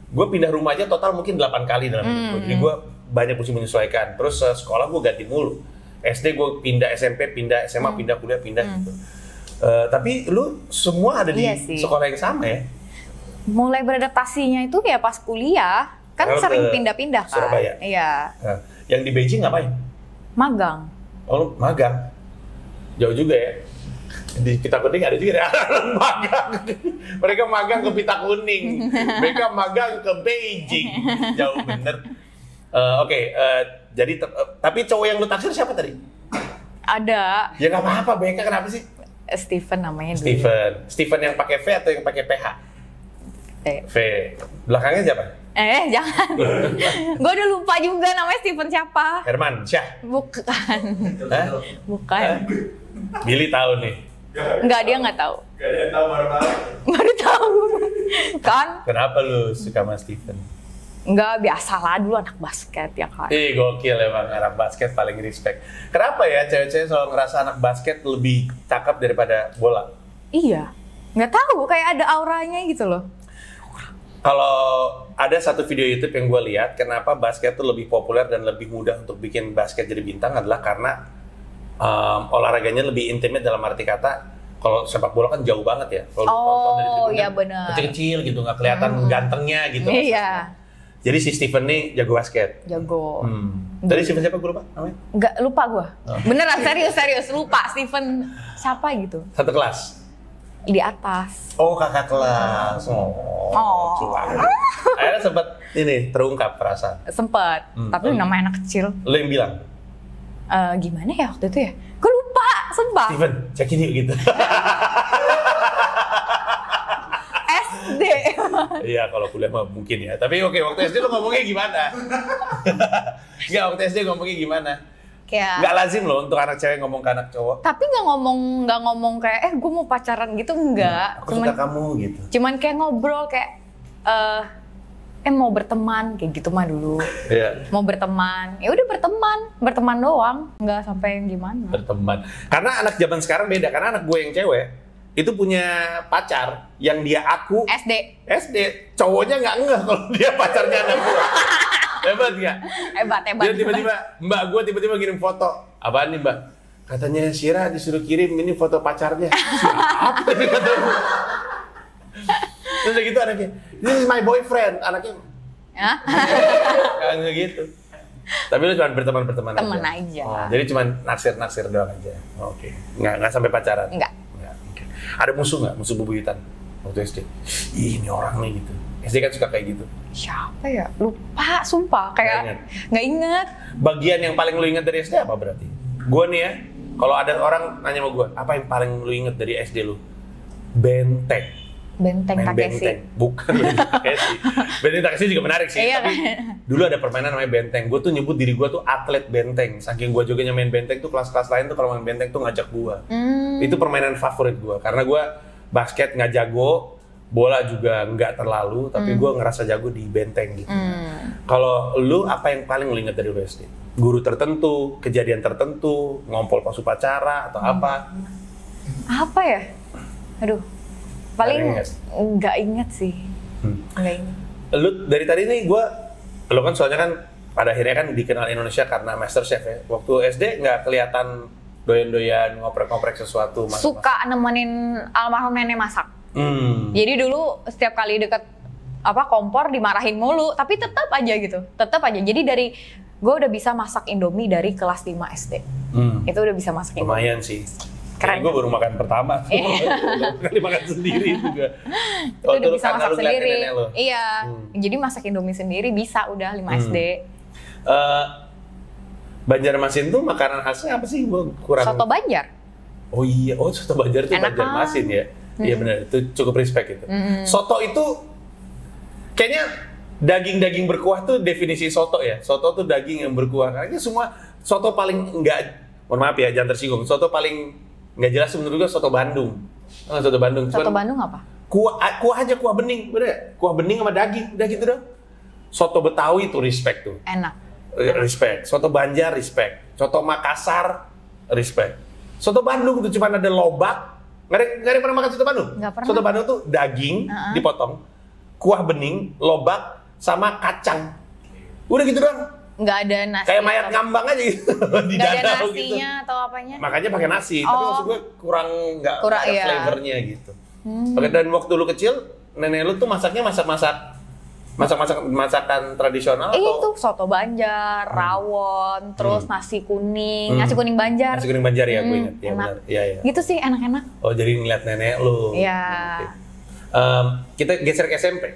Speaker 2: gue pindah rumah aja total mungkin 8 kali dalam hidup gue. Jadi gue banyak mesti menyesuaikan. Terus sekolah gue ganti mulu. SD gue pindah, SMP pindah, SMA pindah, kuliah pindah gitu. Tapi lu semua ada di
Speaker 1: Iya sih.
Speaker 2: sekolah yang sama ya?
Speaker 1: Mulai beradaptasinya itu ya pas kuliah. Kan
Speaker 2: Kalau
Speaker 1: sering
Speaker 2: ke
Speaker 1: pindah-pindah kan.
Speaker 2: Surabaya?
Speaker 1: Iya.
Speaker 2: Nah, yang di Beijing ngapain?
Speaker 1: Magang.
Speaker 2: Oh, lu magang. Jauh juga ya. Di Pita Kuning ada juga ya, magang. Mereka magang ke Pita Kuning. Mereka magang ke Beijing. Jauh bener. Oke, jadi tapi cowok yang lu taksir siapa tadi?
Speaker 1: Ada
Speaker 2: Ya nggak apa-apa, BK kenapa sih?
Speaker 1: Steven namanya dulu.
Speaker 2: Steven yang pakai V atau yang pakai PH?
Speaker 1: Eh,
Speaker 2: V. Belakangnya siapa?
Speaker 1: Jangan. Gue udah lupa juga namanya Steven siapa.
Speaker 2: Herman Syah.
Speaker 1: Bukan.
Speaker 2: Hah?
Speaker 1: Bukan.
Speaker 2: Billy tahu nih.
Speaker 1: Enggak, dia nggak tahu.
Speaker 4: Gak ada yang tahu baru-baru.
Speaker 1: Baru tahu. Kan?
Speaker 2: Kenapa lu suka sama Steven?
Speaker 1: Enggak, biasalah dulu anak basket ya kan.
Speaker 2: Gokil emang, anak basket paling respect. Kenapa ya cewek-cewek selalu ngerasa anak basket lebih cakep daripada bola?
Speaker 1: Iya. Nggak tahu, kayak ada auranya gitu loh.
Speaker 2: Kalau ada satu video YouTube yang gue lihat, kenapa basket tuh lebih populer dan lebih mudah untuk bikin basket jadi bintang adalah karena olahraganya lebih intimate dalam arti kata. Kalau sepak bola kan jauh banget ya. Kalau tonton dari tribunnya
Speaker 1: iya benar.
Speaker 2: kecil-kecil gitu, nggak kelihatan gantengnya gitu.
Speaker 1: Iya.
Speaker 2: Jadi si Steven nih jago basket.
Speaker 1: Jago.
Speaker 2: Tadi Steven siapa gue lupa namanya?
Speaker 1: Nggak, lupa gue.
Speaker 2: Oh.
Speaker 1: Beneran, serius. Lupa. Steven siapa gitu.
Speaker 2: Satu kelas.
Speaker 1: Di atas.
Speaker 2: Oh, kakak kelas. Cuan. Akhirnya sempat ini terungkap perasaan.
Speaker 1: Sempet. Tapi namanya anak kecil.
Speaker 2: Lo yang bilang,
Speaker 1: Gimana ya waktu itu ya? Gue lupa, sumpah.
Speaker 2: Steven, cekin yuk gitu.
Speaker 1: SD.
Speaker 2: Iya, kalau kuliah mah mungkin ya. Tapi oke, waktu SD lo ngomongnya gimana? Enggak, waktu SD ngomongnya gimana?
Speaker 1: Kayak.
Speaker 2: Nggak lazim loh untuk anak cewek ngomong ke anak cowok.
Speaker 1: Tapi nggak ngomong kayak gue mau pacaran gitu, enggak.
Speaker 2: Aku suka kamu gitu.
Speaker 1: Cuman kayak ngobrol kayak mau berteman kayak gitu mah dulu.
Speaker 2: Iya.
Speaker 1: Mau berteman, ya udah berteman doang, nggak sampai yang gimana.
Speaker 2: Berteman. Karena anak zaman sekarang beda. Karena anak gue yang cewek itu punya pacar yang dia aku SD. Cowoknya nggak ngeh kalau dia pacarnya anak gue. Hebat nggak?
Speaker 1: Hebat.
Speaker 2: Dia tiba-tiba, mbak gue tiba-tiba kirim foto. Apaan nih mbak? Katanya Syira disuruh kirim ini foto pacarnya. Siapa nih kata gue? Terus udah gitu anaknya, this is my boyfriend. Anaknya,
Speaker 1: Hah?
Speaker 2: nggak gitu. Tapi lu cuma berteman aja?
Speaker 1: Temen aja.
Speaker 2: Oh, jadi cuma naksir doang aja? Oke. Nggak sampai pacaran?
Speaker 1: Enggak.
Speaker 2: Okay. Ada musuh nggak? Musuh bebuyutan waktu SD? Ih, ini orang nih gitu. SD kan suka kayak gitu.
Speaker 1: Siapa ya? Lupa, sumpah. Kayak nggak inget.
Speaker 2: Bagian yang paling lu inget dari SD apa berarti? Gue nih ya, kalau ada orang nanya sama gue, apa yang paling lu inget dari SD lu? Benteng.
Speaker 1: Benteng Takeshi.
Speaker 2: Bukan Benteng Takeshi. Benteng Takeshi juga menarik sih.
Speaker 1: Iya,
Speaker 2: Tapi
Speaker 1: kan?
Speaker 2: dulu ada permainan namanya benteng. Gue tuh nyebut diri gue tuh atlet benteng. Saking gue juga main benteng tuh kelas-kelas lain tuh kalau main benteng tuh ngajak gue. Itu permainan favorit gue. Karena gue basket nggak jago, bola juga nggak terlalu, tapi gue ngerasa jago di benteng gitu. Kalau lu apa yang paling lu ingat dari lu SD? Guru tertentu, kejadian tertentu, ngompol pas upacara atau apa?
Speaker 1: Apa ya? Aduh, paling
Speaker 2: Nggak
Speaker 1: nggak inget sih. Nggak inget.
Speaker 2: Lu dari tadi nih lu kan soalnya kan pada akhirnya kan dikenal Indonesia karena MasterChef ya. Waktu SD nggak kelihatan doyan-doyan ngoprek-ngoprek sesuatu?
Speaker 1: Suka nemenin almarhum nenek masak. Jadi dulu setiap kali deket kompor dimarahin mulu, tapi tetap aja gitu, Jadi dari gue udah bisa masak Indomie dari kelas 5 SD. Itu udah bisa masak Indomie.
Speaker 2: Lumayan sih.
Speaker 1: Keren.
Speaker 2: Gue baru makan pertama. Kali makan sendiri juga.
Speaker 1: Itu udah bisa masak sendiri.
Speaker 2: Lo.
Speaker 1: Iya. Jadi masak Indomie sendiri bisa udah 5 SD.
Speaker 2: Banjarmasin tuh makanan khasnya apa sih? Gue kurang.
Speaker 1: Soto Banjar.
Speaker 2: Oh iya, soto Banjar tuh
Speaker 1: Enak
Speaker 2: Banjarmasin ya. Iya benar, itu cukup respect itu. Soto itu kayaknya daging-daging berkuah tuh definisi soto ya. Soto tuh daging yang berkuah. Kayaknya semua soto paling mohon maaf ya, jangan tersinggung. Soto paling nggak jelas menurut gue soto Bandung. Soto Bandung.
Speaker 1: Soto Bandung apa?
Speaker 2: Kuah aja, kuah bening, bener ya? Kuah bening sama daging, udah gitu dong. Soto Betawi tuh respect tuh.
Speaker 1: Enak.
Speaker 2: Respect. Soto Banjar respect. Soto Makassar respect. Soto Bandung tuh cuma ada lobak. Nggak ada pernah makan soto Bandung?
Speaker 1: Nggak pernah.
Speaker 2: Soto Bandung tuh daging dipotong, kuah bening, lobak, sama kacang. Udah gitu doang.
Speaker 1: Nggak ada nasi.
Speaker 2: Kayak mayat ngambang aja gitu. Di
Speaker 1: nggak ada
Speaker 2: danau
Speaker 1: nasinya
Speaker 2: gitu.
Speaker 1: atau apanya?
Speaker 2: Makanya pakai nasi. Tapi maksud gue kurang nggak ada
Speaker 1: iya.
Speaker 2: flavornya gitu. Oke, dan waktu lu kecil, nenek lu tuh masaknya masakan tradisional atau?
Speaker 1: Itu soto Banjar, rawon, terus nasi kuning Banjar.
Speaker 2: Nasi kuning Banjar ya, gue ingat. Ya,
Speaker 1: enak.
Speaker 2: benar. Iya.
Speaker 1: Gitu sih, enak-enak.
Speaker 2: Oh, jadi ngeliat nenek lu.
Speaker 1: Iya.
Speaker 2: Oke. Kita geser ke SMP.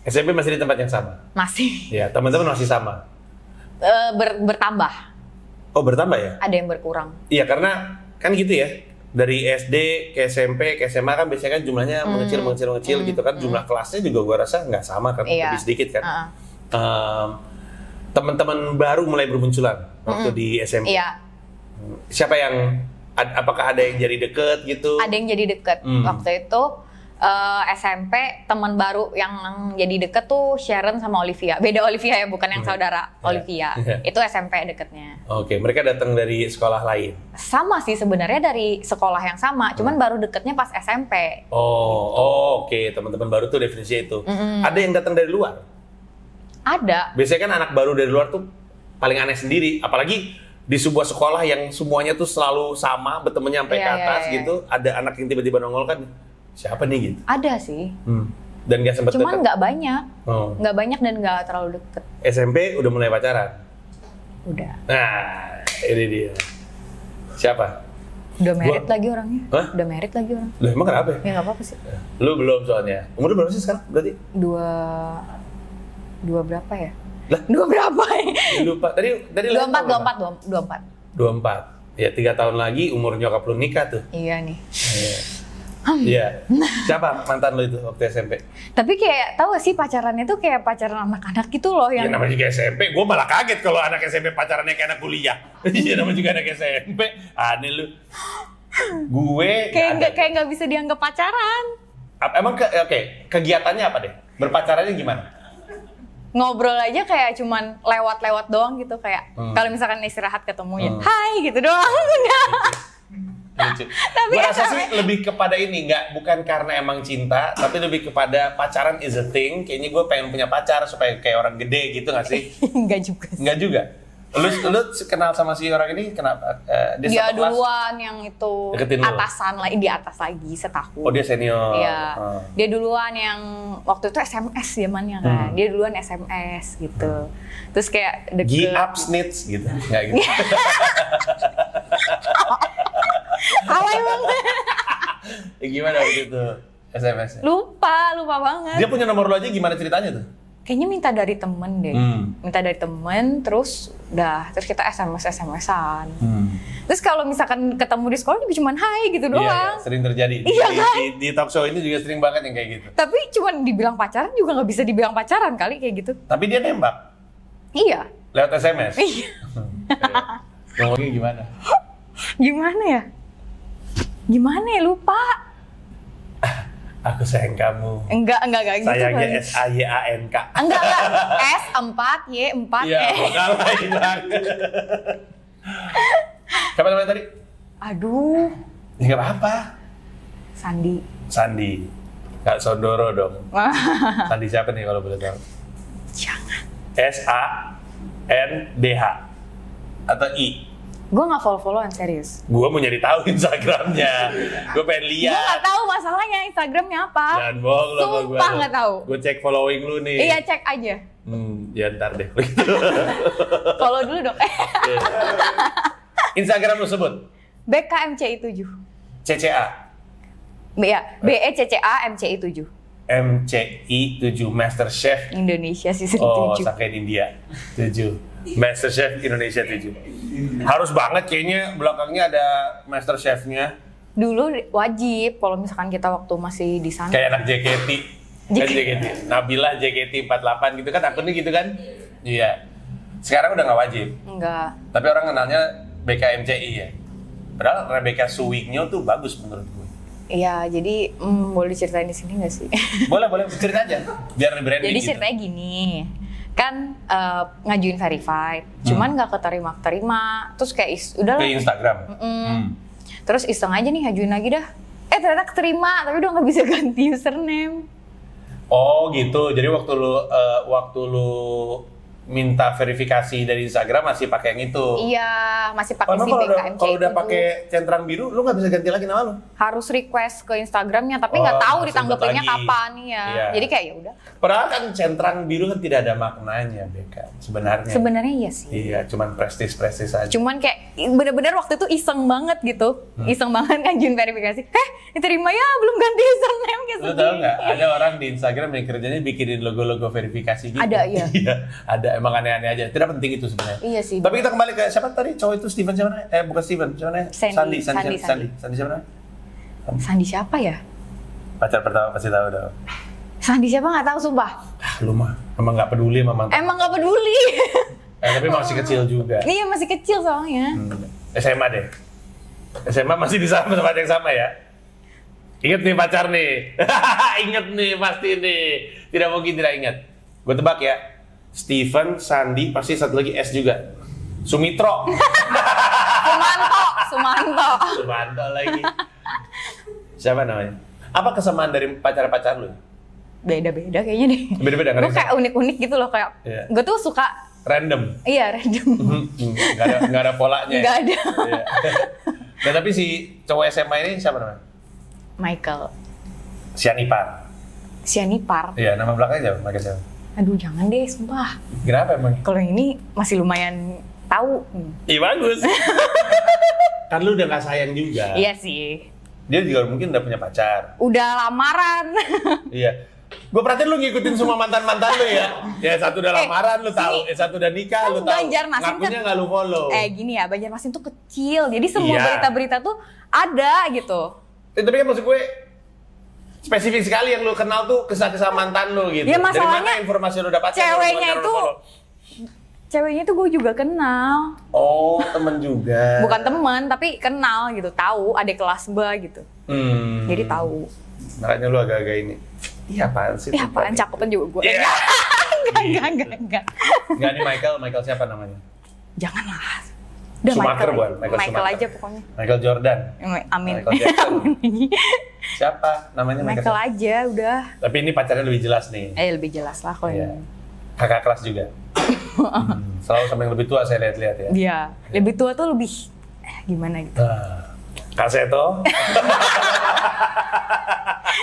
Speaker 2: SMP masih di tempat yang sama?
Speaker 1: Masih.
Speaker 2: Ya, teman-teman masih sama?
Speaker 1: Bertambah.
Speaker 2: Oh, bertambah ya?
Speaker 1: Ada yang berkurang.
Speaker 2: Iya, karena kan gitu ya. dari SD ke SMP ke SMA kan biasanya kan jumlahnya mengecil gitu kan, jumlah kelasnya juga gua rasa nggak sama kan, lebih sedikit kan. Teman-teman baru mulai bermunculan waktu di SMP.
Speaker 1: Iya.
Speaker 2: Siapa yang apakah ada yang jadi deket gitu?
Speaker 1: Ada yang jadi deket. Waktu itu SMP teman baru yang jadi deket tuh Sharon sama Olivia. Beda Olivia ya, bukan yang saudara. Olivia. Itu SMP deketnya.
Speaker 2: Oke, mereka datang dari sekolah lain.
Speaker 1: Sama sih sebenarnya dari sekolah yang sama, cuman baru deketnya pas SMP.
Speaker 2: Oke. Teman-teman baru tuh definisinya itu. Ada yang datang dari luar?
Speaker 1: Ada.
Speaker 2: Biasanya kan anak baru dari luar tuh paling aneh sendiri, apalagi di sebuah sekolah yang semuanya tuh selalu sama, bertemannya sampai ke atas gitu. Ada anak yang tiba-tiba nongol kan, siapa nih gitu?
Speaker 1: Ada sih.
Speaker 2: Dan gak sempet
Speaker 1: Cuman
Speaker 2: deket?
Speaker 1: nggak banyak. Nggak banyak dan nggak terlalu deket.
Speaker 2: SMP udah mulai pacaran?
Speaker 1: Udah.
Speaker 2: Nah, ini dia. Siapa?
Speaker 1: Udah married lagi orangnya.
Speaker 2: Hah?
Speaker 1: Udah married lagi orang.
Speaker 2: Loh, emang kenapa ya?
Speaker 1: Ya nggak apa-apa sih.
Speaker 2: Lu belum soalnya. Umur lu berapa sih sekarang berarti?
Speaker 1: Dua berapa ya?
Speaker 2: Lah?
Speaker 1: Dua berapa ya?
Speaker 2: Lupa. Tadi
Speaker 1: 24.
Speaker 2: 24. Ya 3 tahun lagi umur nyokap lu nikah tuh.
Speaker 1: Iya nih.
Speaker 2: Iya. Siapa mantan lu itu waktu SMP?
Speaker 1: Tapi kayak tahu gak sih pacarannya tuh kayak pacaran anak-anak gitu loh
Speaker 2: Ya
Speaker 1: yang
Speaker 2: namanya juga SMP, gue malah kaget kalau anak SMP pacarannya kayak anak kuliah. Iya namanya juga anak SMP, aneh lu. Gue
Speaker 1: kayak nggak bisa dianggap pacaran.
Speaker 2: Emang kegiatannya apa deh? Berpacarannya gimana?
Speaker 1: Ngobrol aja kayak cuman lewat-lewat doang gitu kayak kalau misalkan istirahat ketemu ya hai gitu doang udah.
Speaker 2: Lucu.
Speaker 1: Tapi
Speaker 2: Gue rasa sih lebih kepada ini, bukan karena emang cinta, tapi lebih kepada pacaran is a thing. Kayaknya gue pengen punya pacar supaya kayak orang gede gitu nggak sih?
Speaker 1: Enggak juga sih.
Speaker 2: Enggak juga. Lu kenal sama si orang ini kenapa?
Speaker 1: Dia
Speaker 2: satu kelas?
Speaker 1: duluan yang itu
Speaker 2: Deketin lu?
Speaker 1: atasan lagi di atas lagi setahun.
Speaker 2: Oh dia senior.
Speaker 1: Iya. Dia duluan yang waktu itu SMS zamannya kan. Dia duluan SMS gitu. Terus kayak
Speaker 2: Gi up snitch gitu. Enggak gitu.
Speaker 1: Alay banget.
Speaker 2: Gimana waktu itu SMS-nya?
Speaker 1: Lupa banget.
Speaker 2: Dia punya nomor lu aja, gimana ceritanya tuh?
Speaker 1: Kayaknya minta dari temen deh. Minta dari temen, terus kita SMS-an. Terus kalau misalkan ketemu di sekolah juga cuman hai gitu doang.
Speaker 2: Iya, sering terjadi.
Speaker 1: Iya kan?
Speaker 2: Di talk show ini juga sering banget yang kayak gitu.
Speaker 1: Tapi cuman dibilang pacaran juga nggak bisa dibilang pacaran kali kayak gitu.
Speaker 2: Tapi dia nembak
Speaker 1: Iya.
Speaker 2: lewat SMS.
Speaker 1: Iya.
Speaker 2: Ngomongnya gimana?
Speaker 1: Gimana ya lupa.
Speaker 2: Aku sayang kamu.
Speaker 1: Enggak gitu.
Speaker 2: Sayangnya
Speaker 1: kali.
Speaker 2: SAYANK.
Speaker 1: Enggak. S4Y4
Speaker 2: Iya, kalah hilang. Siapa namanya tadi?
Speaker 1: Aduh,
Speaker 2: Ya nggak apa-apa.
Speaker 1: Sandi.
Speaker 2: Kak Sondoro dong. Sandi siapa nih kalau boleh tahu?
Speaker 1: Jangan.
Speaker 2: SANDH atau I?
Speaker 1: Gue nggak follow-followan serius.
Speaker 2: Gue mau nyari tahu Instagramnya. Gue pengen lihat.
Speaker 1: Gue nggak tahu masalahnya Instagramnya apa.
Speaker 2: Jangan bohong lo sama gue.
Speaker 1: Sumpah nggak tahu.
Speaker 2: Gue cek following lu nih.
Speaker 1: Iya cek aja.
Speaker 2: Ya ntar deh.
Speaker 1: Follow dulu dong.
Speaker 2: Instagram lu sebut?
Speaker 1: BKMCI7.
Speaker 2: CCA?
Speaker 1: Ya, BECCA-MCI7.
Speaker 2: MCI7 Master Chef
Speaker 1: Indonesia season
Speaker 2: Oh,
Speaker 1: 7.
Speaker 2: Sakain India 7 Master Chef Indonesia 7 harus banget kayaknya belakangnya ada Master Chef-nya.
Speaker 1: Dulu wajib kalau misalkan kita waktu masih di sana.
Speaker 2: Kayak anak JKT kan JKT Nabila JKT48 gitu kan akunnya gitu kan. Iya. Sekarang udah nggak wajib.
Speaker 1: Enggak.
Speaker 2: Tapi orang kenalnya BKMCI ya. Padahal Rebecca Suwigno tuh bagus menurut gue.
Speaker 1: Iya, jadi boleh diceritain di sini nggak sih?
Speaker 2: Boleh cerita aja biar branding
Speaker 1: Jadi
Speaker 2: gitu.
Speaker 1: ceritanya gini, kan ngajuin verified, cuman nggak keterima, terus kayak udah
Speaker 2: Ke Instagram.
Speaker 1: Terus iseng aja nih ngajuin lagi dah, ternyata keterima, tapi udah nggak bisa ganti username.
Speaker 2: Oh gitu, jadi waktu lu minta verifikasi dari Instagram masih pakai yang itu.
Speaker 1: Iya, masih pakai si
Speaker 2: Kalau
Speaker 1: BKMCI
Speaker 2: udah
Speaker 1: itu.
Speaker 2: pakai centang biru, lu nggak bisa ganti lagi nama lu.
Speaker 1: Harus request ke Instagramnya, tapi nggak tahu
Speaker 2: harus
Speaker 1: ditanggepinnya
Speaker 2: ribet lagi.
Speaker 1: kapan ya.
Speaker 2: Iya.
Speaker 1: Jadi kayak ya udah.
Speaker 2: Padahal kan centang biru kan tidak ada maknanya, Beka. Sebenarnya.
Speaker 1: Sebenarnya iya sih.
Speaker 2: Iya, cuman prestis aja.
Speaker 1: Cuman kayak bener-bener waktu itu iseng banget gitu. Iseng banget ngajuin verifikasi. Diterima ya, belum ganti username
Speaker 2: Lu tahu nggak? Ada orang di Instagram yang kerjanya bikinin logo-logo verifikasi gitu.
Speaker 1: Ada, iya.
Speaker 2: Iya, ada. Emang aneh-aneh aja. Tidak penting itu sebenarnya.
Speaker 1: Iya sih.
Speaker 2: Tapi kita kembali ke siapa tadi? Cowok itu Steven siapa namanya? Bukan Steven, siapa namanya?
Speaker 1: Sandy
Speaker 2: Sandy siapa namanya?
Speaker 1: Sandi siapa ya?
Speaker 2: Pacar pertama pasti tahu dong.
Speaker 1: Sandi siapa nggak tahu sumpah.
Speaker 2: Lu mah emang nggak peduli sama mantan.
Speaker 1: Emang nggak peduli.
Speaker 2: Tapi masih kecil juga.
Speaker 1: Iya masih kecil soalnya.
Speaker 2: SMA deh. SMA masih di sama tempat yang sama ya. Ingat nih pacar nih. Ingat nih pasti nih. Tidak mungkin tidak ingat. Gue tebak ya. Steven, Sandi, pasti satu lagi S juga. Sumitro. Sumanto lagi. Siapa namanya? Apa kesamaan dari pacar-pacar lu?
Speaker 1: Beda-beda kayaknya deh.
Speaker 2: Beda-beda kan?
Speaker 1: Gue kayak unik-unik gitu loh kayak.
Speaker 2: Iya.
Speaker 1: Gue tuh suka
Speaker 2: random.
Speaker 1: Iya random.
Speaker 2: Nggak ada polanya.
Speaker 1: Nggak ada.
Speaker 2: Iya. Nah, tapi si cowok SMA ini siapa namanya?
Speaker 1: Michael.
Speaker 2: Sianipar. Iya, nama belakangnya siapa?
Speaker 1: Aduh jangan deh, sumpah.
Speaker 2: Kenapa emang?
Speaker 1: Kalau yang ini masih lumayan tahu.
Speaker 2: Iya bagus. Kan lu udah nggak sayang juga.
Speaker 1: Iya sih.
Speaker 2: Dia juga mungkin udah punya pacar.
Speaker 1: Udah lamaran.
Speaker 2: Iya. Gue perhatiin lu ngikutin semua mantan-mantan lu ya. Ya satu udah lamaran lu tahu, satu udah nikah lu tahu.
Speaker 1: Banjarmasin
Speaker 2: ngakunya nggak lu follow.
Speaker 1: Gini ya, Banjarmasin tuh kecil. Jadi semua
Speaker 2: Iya.
Speaker 1: berita-berita tuh ada gitu.
Speaker 2: Tapi kan maksud gue spesifik sekali yang lu kenal tuh kisah-kisah mantan lu gitu.
Speaker 1: Ya,
Speaker 2: Dari
Speaker 1: masalahnya
Speaker 2: mana informasi lu dapat?
Speaker 1: Ceweknya tuh gue juga kenal.
Speaker 2: Oh, temen juga.
Speaker 1: Bukan teman, tapi kenal gitu, tahu adik kelas mbak gitu. Jadi tahu.
Speaker 2: Makanya lu agak-agak ini. Iya apaan sih?
Speaker 1: Ya apaan, cakepan juga gue.
Speaker 2: Iya.
Speaker 1: Enggak.
Speaker 2: Enggak nih Michael siapa namanya?
Speaker 1: Janganlah. Udah
Speaker 2: Schumacher
Speaker 1: Michael,
Speaker 2: bukan?
Speaker 1: Michael
Speaker 2: Schumacher.
Speaker 1: aja pokoknya.
Speaker 2: Michael Jordan.
Speaker 1: Amin.
Speaker 2: Michael Jackson. Siapa namanya?
Speaker 1: Michael aja udah.
Speaker 2: Tapi ini pacarnya lebih jelas nih.
Speaker 1: Lebih jelas lah kalau
Speaker 2: Iya.
Speaker 1: ini.
Speaker 2: Kakak kelas juga. Selalu sama yang lebih tua saya lihat-lihat ya.
Speaker 1: Iya. Lebih tua tuh lebih gimana gitu.
Speaker 2: Kak Seto.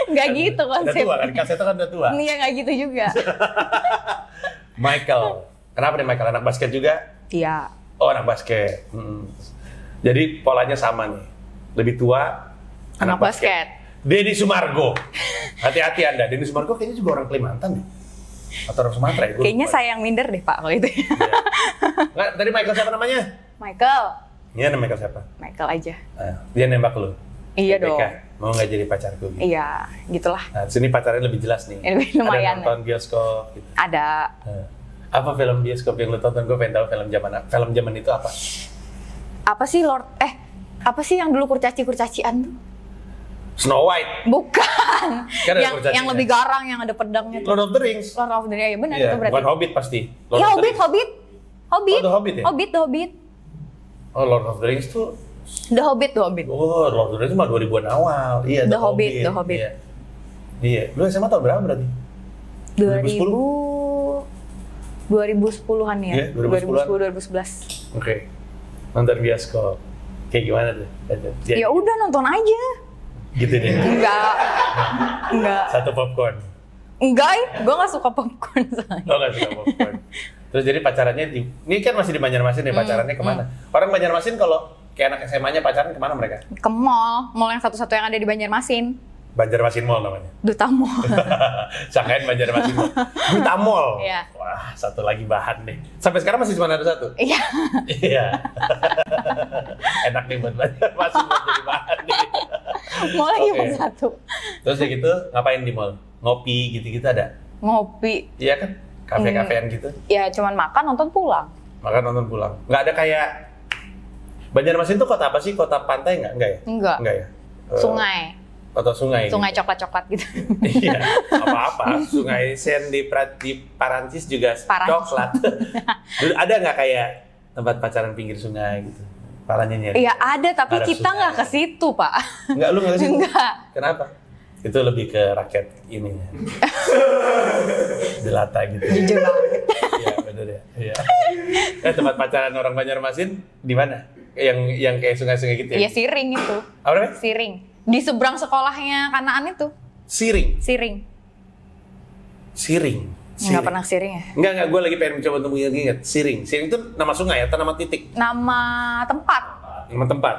Speaker 1: Nggak gitu
Speaker 2: Udah
Speaker 1: konsep.
Speaker 2: tua kan? Kak Seto kan udah tua.
Speaker 1: Iya nggak gitu juga.
Speaker 2: Michael. Kenapa nih Michael? Anak basket juga?
Speaker 1: Iya.
Speaker 2: Oh, anak basket. Jadi polanya sama nih. Lebih tua,
Speaker 1: Anak basket.
Speaker 2: Denny Sumargo. Hati-hati Anda. Denny Sumargo kayaknya juga orang Kalimantan deh. Atau orang Sumatera ya?
Speaker 1: Kayaknya saya yang minder deh Pak kalau itu.
Speaker 2: Nggak, tadi Michael siapa namanya?
Speaker 1: Michael.
Speaker 2: Iya, nama Michael siapa?
Speaker 1: Michael aja.
Speaker 2: Dia nembak lu?
Speaker 1: Iya
Speaker 2: PPK.
Speaker 1: dong.
Speaker 2: Mau nggak jadi pacarku? Gitu.
Speaker 1: Iya, gitulah.
Speaker 2: Nah, sini pacarnya lebih jelas nih.
Speaker 1: Lebih lumayan.
Speaker 2: Ada nonton bioskop gitu.
Speaker 1: Ada.
Speaker 2: Apa film bioskop yang lu tonton? Gue pengen tahu film zaman itu apa?
Speaker 1: Apa sih apa sih yang dulu kurcaci-kurcacian tuh?
Speaker 2: Snow White.
Speaker 1: Bukan.
Speaker 2: Kan ada kurcacinya.
Speaker 1: yang lebih garang, yang ada pedangnya tuh.
Speaker 2: Lord of the Rings.
Speaker 1: Lord of the Rings, ya benar
Speaker 2: Iya,
Speaker 1: itu berarti.
Speaker 2: bukan Hobbit pasti.
Speaker 1: Iya, Hobbit.
Speaker 2: Oh, The Hobbit ya?
Speaker 1: The Hobbit.
Speaker 2: Oh, Lord of the Rings tuh.
Speaker 1: The Hobbit.
Speaker 2: Oh, Lord of the Rings mah 2000-an awal. Iya,
Speaker 1: The Hobbit.
Speaker 2: Iya. Lu SMA tahun berapa berarti?
Speaker 1: 2010-an ya.
Speaker 2: Iya, 2010-an.
Speaker 1: 2011.
Speaker 2: Oke. Nonton bioskop. Kayak gimana tuh?
Speaker 1: Ya udah nonton aja.
Speaker 2: Gitu deh.
Speaker 1: Enggak.
Speaker 2: Satu popcorn.
Speaker 1: Enggak, gue gak suka popcorn soalnya.
Speaker 2: Oh, nggak suka popcorn. Terus jadi pacarannya ini kan masih di Banjarmasin nih, pacarannya kemana? Orang Banjarmasin kalau kayak anak SMA-nya pacaran kemana mereka?
Speaker 1: Ke mall yang satu-satu yang ada di Banjarmasin.
Speaker 2: Banjarmasin Mall namanya.
Speaker 1: Duta Mall.
Speaker 2: Sangkain Banjarmasin Mall. Duta Mall.
Speaker 1: Iya.
Speaker 2: Wah, satu lagi bahan nih. Sampai sekarang masih cuma ada satu?
Speaker 1: Iya.
Speaker 2: Iya. Enak nih buat Banjarmasin buat jadi bahan nih.
Speaker 1: Mall lagi
Speaker 2: Oke.
Speaker 1: satu.
Speaker 2: Terus ya gitu, ngapain di mall? Ngopi gitu-gitu ada?
Speaker 1: Ngopi.
Speaker 2: Iya kan? Kafe-kafean gitu?
Speaker 1: Ya cuman makan, nonton, pulang.
Speaker 2: Makan, nonton, pulang. Nggak ada kayak... Banjarmasin tuh kota apa sih? Kota pantai nggak? Enggak ya?
Speaker 1: Enggak.
Speaker 2: Enggak ya?
Speaker 1: Sungai.
Speaker 2: Atau sungai?
Speaker 1: Sungai
Speaker 2: gitu?
Speaker 1: coklat-coklat gitu.
Speaker 2: Iya, apa-apa. Sungai Sen di Parancis juga
Speaker 1: Parancis.
Speaker 2: coklat. Dulu ada nggak kayak tempat pacaran pinggir sungai gitu? Palanya nyari.
Speaker 1: Iya ada, tapi
Speaker 2: Ada
Speaker 1: kita
Speaker 2: sungai.
Speaker 1: nggak ke situ, Pak.
Speaker 2: Enggak, lu nggak ke situ?
Speaker 1: Enggak.
Speaker 2: Kenapa? Itu lebih ke rakyat ininya. Jelata gitu.
Speaker 1: Jujur banget.
Speaker 2: Iya, bener ya. Iya. Tempat pacaran orang Banjarmasin di mana? Yang kayak sungai-sungai gitu ya?
Speaker 1: Iya, Siring itu.
Speaker 2: Apa namanya?
Speaker 1: Siring. Di seberang sekolahnya Kanaan itu.
Speaker 2: Siring.
Speaker 1: Siring. Nggak pernah Siring ya?
Speaker 2: Enggak, gue lagi pengen mencoba untuk mengingat. Siring itu nama sungai atau nama titik?
Speaker 1: Nama tempat.
Speaker 2: Nama tempat.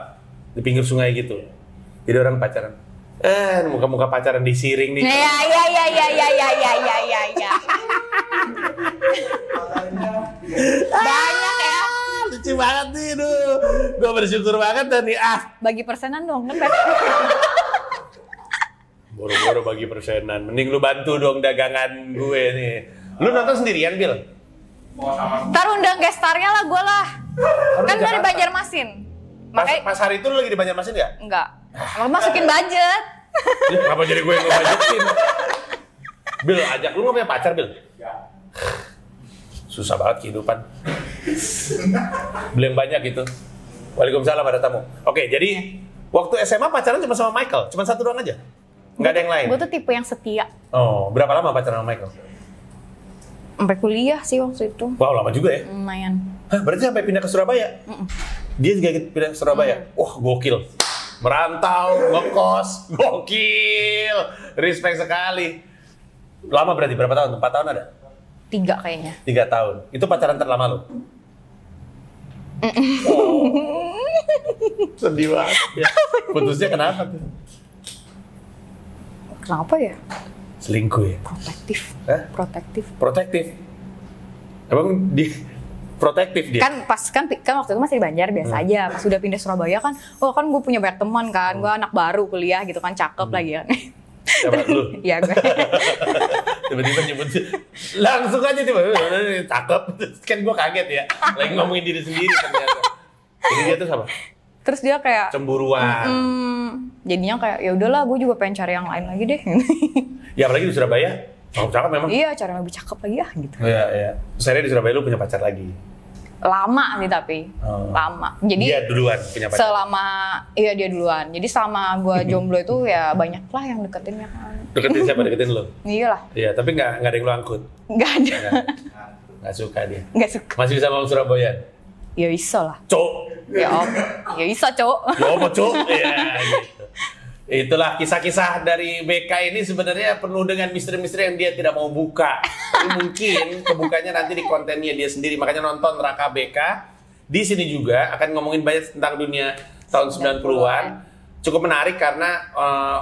Speaker 2: Di pinggir sungai gitu. Jadi orang pacaran. Muka-muka pacaran disiring nih.
Speaker 1: Ya. Banyak ya.
Speaker 2: Lucu banget nih, gue bersyukur banget dan nih
Speaker 1: Bagi persenan dong kan.
Speaker 2: Boro-boro bagi persenan. Mending lu bantu dong dagangan gue nih. Lu nonton sendirian, Bil?
Speaker 1: Ntar undang gestarnya lah gue lah. Kan dari Banjarmasin.
Speaker 2: Pas hari itu lu lagi di Banjarmasin nggak?
Speaker 1: Enggak. Masukin budget.
Speaker 2: Kenapa jadi gue yang ngebajetin? Bil, ajak lu nggak punya pacar, Bil? Susah banget kehidupan. Beli yang banyak gitu. Waalaikumsalam, ada tamu. Oke, jadi waktu SMA pacaran cuma sama Michael? Cuma satu doang aja? Nggak ada yang lain?
Speaker 1: Gue tuh tipe yang setia.
Speaker 2: Oh, berapa lama pacaran sama Michael?
Speaker 1: Sampai kuliah sih waktu itu.
Speaker 2: Wow, lama juga ya?
Speaker 1: Lumayan.
Speaker 2: Hah, berarti sampai pindah ke Surabaya? Dia juga pindah ke Surabaya? Wah, gokil. Merantau, ngekos, gokil. Respect sekali. Lama berarti, berapa tahun? 4 tahun ada?
Speaker 1: 3 kayaknya.
Speaker 2: 3 tahun. Itu pacaran terlama lo? Oh. Sedih banget ya. Putusnya kenapa tuh?
Speaker 1: Kenapa ya?
Speaker 2: Selingkuh ya?
Speaker 1: Protektif.
Speaker 2: Hah? Protektif? Emang protektif dia?
Speaker 1: Kan waktu itu masih di Banjar biasa aja. Pas udah pindah Surabaya kan, kan gue punya banyak teman kan. Gue anak baru kuliah gitu kan, cakep lagi kan.
Speaker 2: Siapa lu?
Speaker 1: Iya gue.
Speaker 2: Tiba-tiba nyebut langsung aja cakep. Kan gue kaget ya. Lagi ngomongin diri sendiri ternyata. Jadi dia tuh sama?
Speaker 1: Terus dia kayak
Speaker 2: cemburuan.
Speaker 1: Jadinya kayak ya udahlah, gue juga pengen cari yang lain lagi deh.
Speaker 2: Ya apalagi di Surabaya. Cakep memang.
Speaker 1: Iya, cari yang lebih cakep lagi ya gitu.
Speaker 2: Iya. Terus akhirnya di Surabaya lu punya pacar lagi?
Speaker 1: Lama sih tapi. Lama. Jadi
Speaker 2: dia duluan punya pacar?
Speaker 1: Dia duluan. Jadi selama gue jomblo itu ya banyak lah yang deketin ya kan.
Speaker 2: Deketin siapa? Deketin lu?
Speaker 1: Iya lah.
Speaker 2: Iya, tapi nggak ada yang lu angkut?
Speaker 1: Nggak ada.
Speaker 2: Nggak suka dia?
Speaker 1: Nggak suka.
Speaker 2: Masih bisa mau Surabaya?
Speaker 1: Ya bisa lah.
Speaker 2: Cok?
Speaker 1: Ya bisa cok.
Speaker 2: Ya apa cok? Ya gitu. Itulah kisah-kisah dari BK ini sebenarnya penuh dengan misteri-misteri yang dia tidak mau buka. Tapi mungkin kebukanya nanti di kontennya dia sendiri. Makanya nonton Raka BK. Di sini juga akan ngomongin banyak tentang dunia tahun 90-an. Cukup menarik karena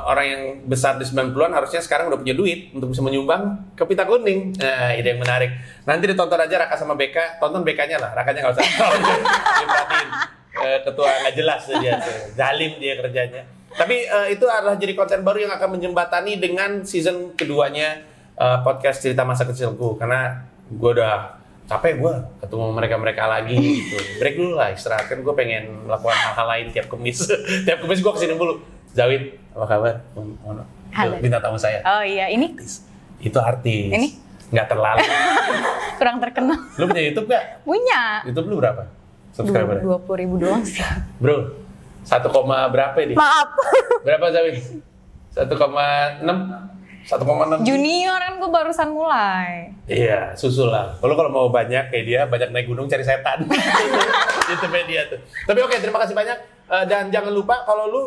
Speaker 2: orang yang besar di 90-an harusnya sekarang udah punya duit untuk bisa menyumbang ke Pita Kuning. Nah, itu yang menarik. Nanti ditonton aja Raka sama BK. Tonton BK-nya lah, Rakanya nggak usah. Diperhatiin. Ketua nggak jelas dia tuh. Zalim dia kerjanya. Tapi itu adalah jadi konten baru yang akan menjembatani dengan season keduanya podcast Cerita Masa Kecilku. Karena gue udah capek ketemu mereka lagi gitu. Break dulu lah, istirahat. Kan gue pengen melakukan hal-hal lain tiap Kamis. Tiap Kamis gue kesini dulu. Zawid, apa kabar?
Speaker 1: Halo.
Speaker 2: Bintang tamu saya.
Speaker 1: Oh iya, ini?
Speaker 2: Itu artis.
Speaker 1: Ini?
Speaker 2: Nggak terlalu.
Speaker 1: Kurang terkenal.
Speaker 2: Lu punya YouTube nggak?
Speaker 1: Punya.
Speaker 2: YouTube lu berapa? Subscriber?
Speaker 1: 20.000 doang sih.
Speaker 2: Bro, 1, berapa ini?
Speaker 1: Maaf.
Speaker 2: Berapa Zawid? 1,6? 1,6
Speaker 1: Junior kan gue barusan mulai.
Speaker 2: Iya, susul lah. Kalau mau banyak kayak dia, banyak naik gunung cari setan. Itu media tuh. Tapi oke, terima kasih banyak. Dan jangan lupa kalau lu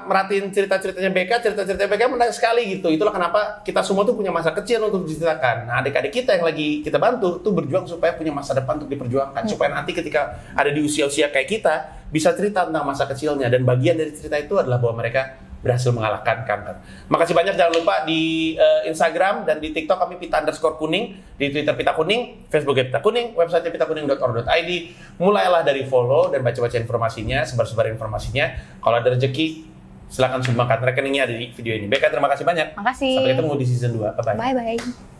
Speaker 2: merhatiin cerita-ceritanya BK, cerita-ceritanya BK menarik sekali gitu. Itulah kenapa kita semua tuh punya masa kecil untuk diceritakan. Nah, adik-adik kita yang lagi kita bantu tuh berjuang supaya punya masa depan untuk diperjuangkan. Supaya nanti ketika ada di usia-usia kayak kita, bisa cerita tentang masa kecilnya. Dan bagian dari cerita itu adalah bahwa mereka berhasil mengalahkan kanker. Makasih banyak, jangan lupa di Instagram dan di TikTok kami Pita_kuning, di Twitter Pita Kuning, Facebooknya Pita Kuning, website pitakuning.or.id. Mulailah dari follow dan baca-baca informasinya, sebar-sebar informasinya. Kalau ada rezeki, silakan sumbangkan, rekeningnya ada di video ini. BK, terima kasih banyak.
Speaker 1: Makasih.
Speaker 2: Sampai ketemu di season 2. Bye-bye.
Speaker 1: Bye-bye.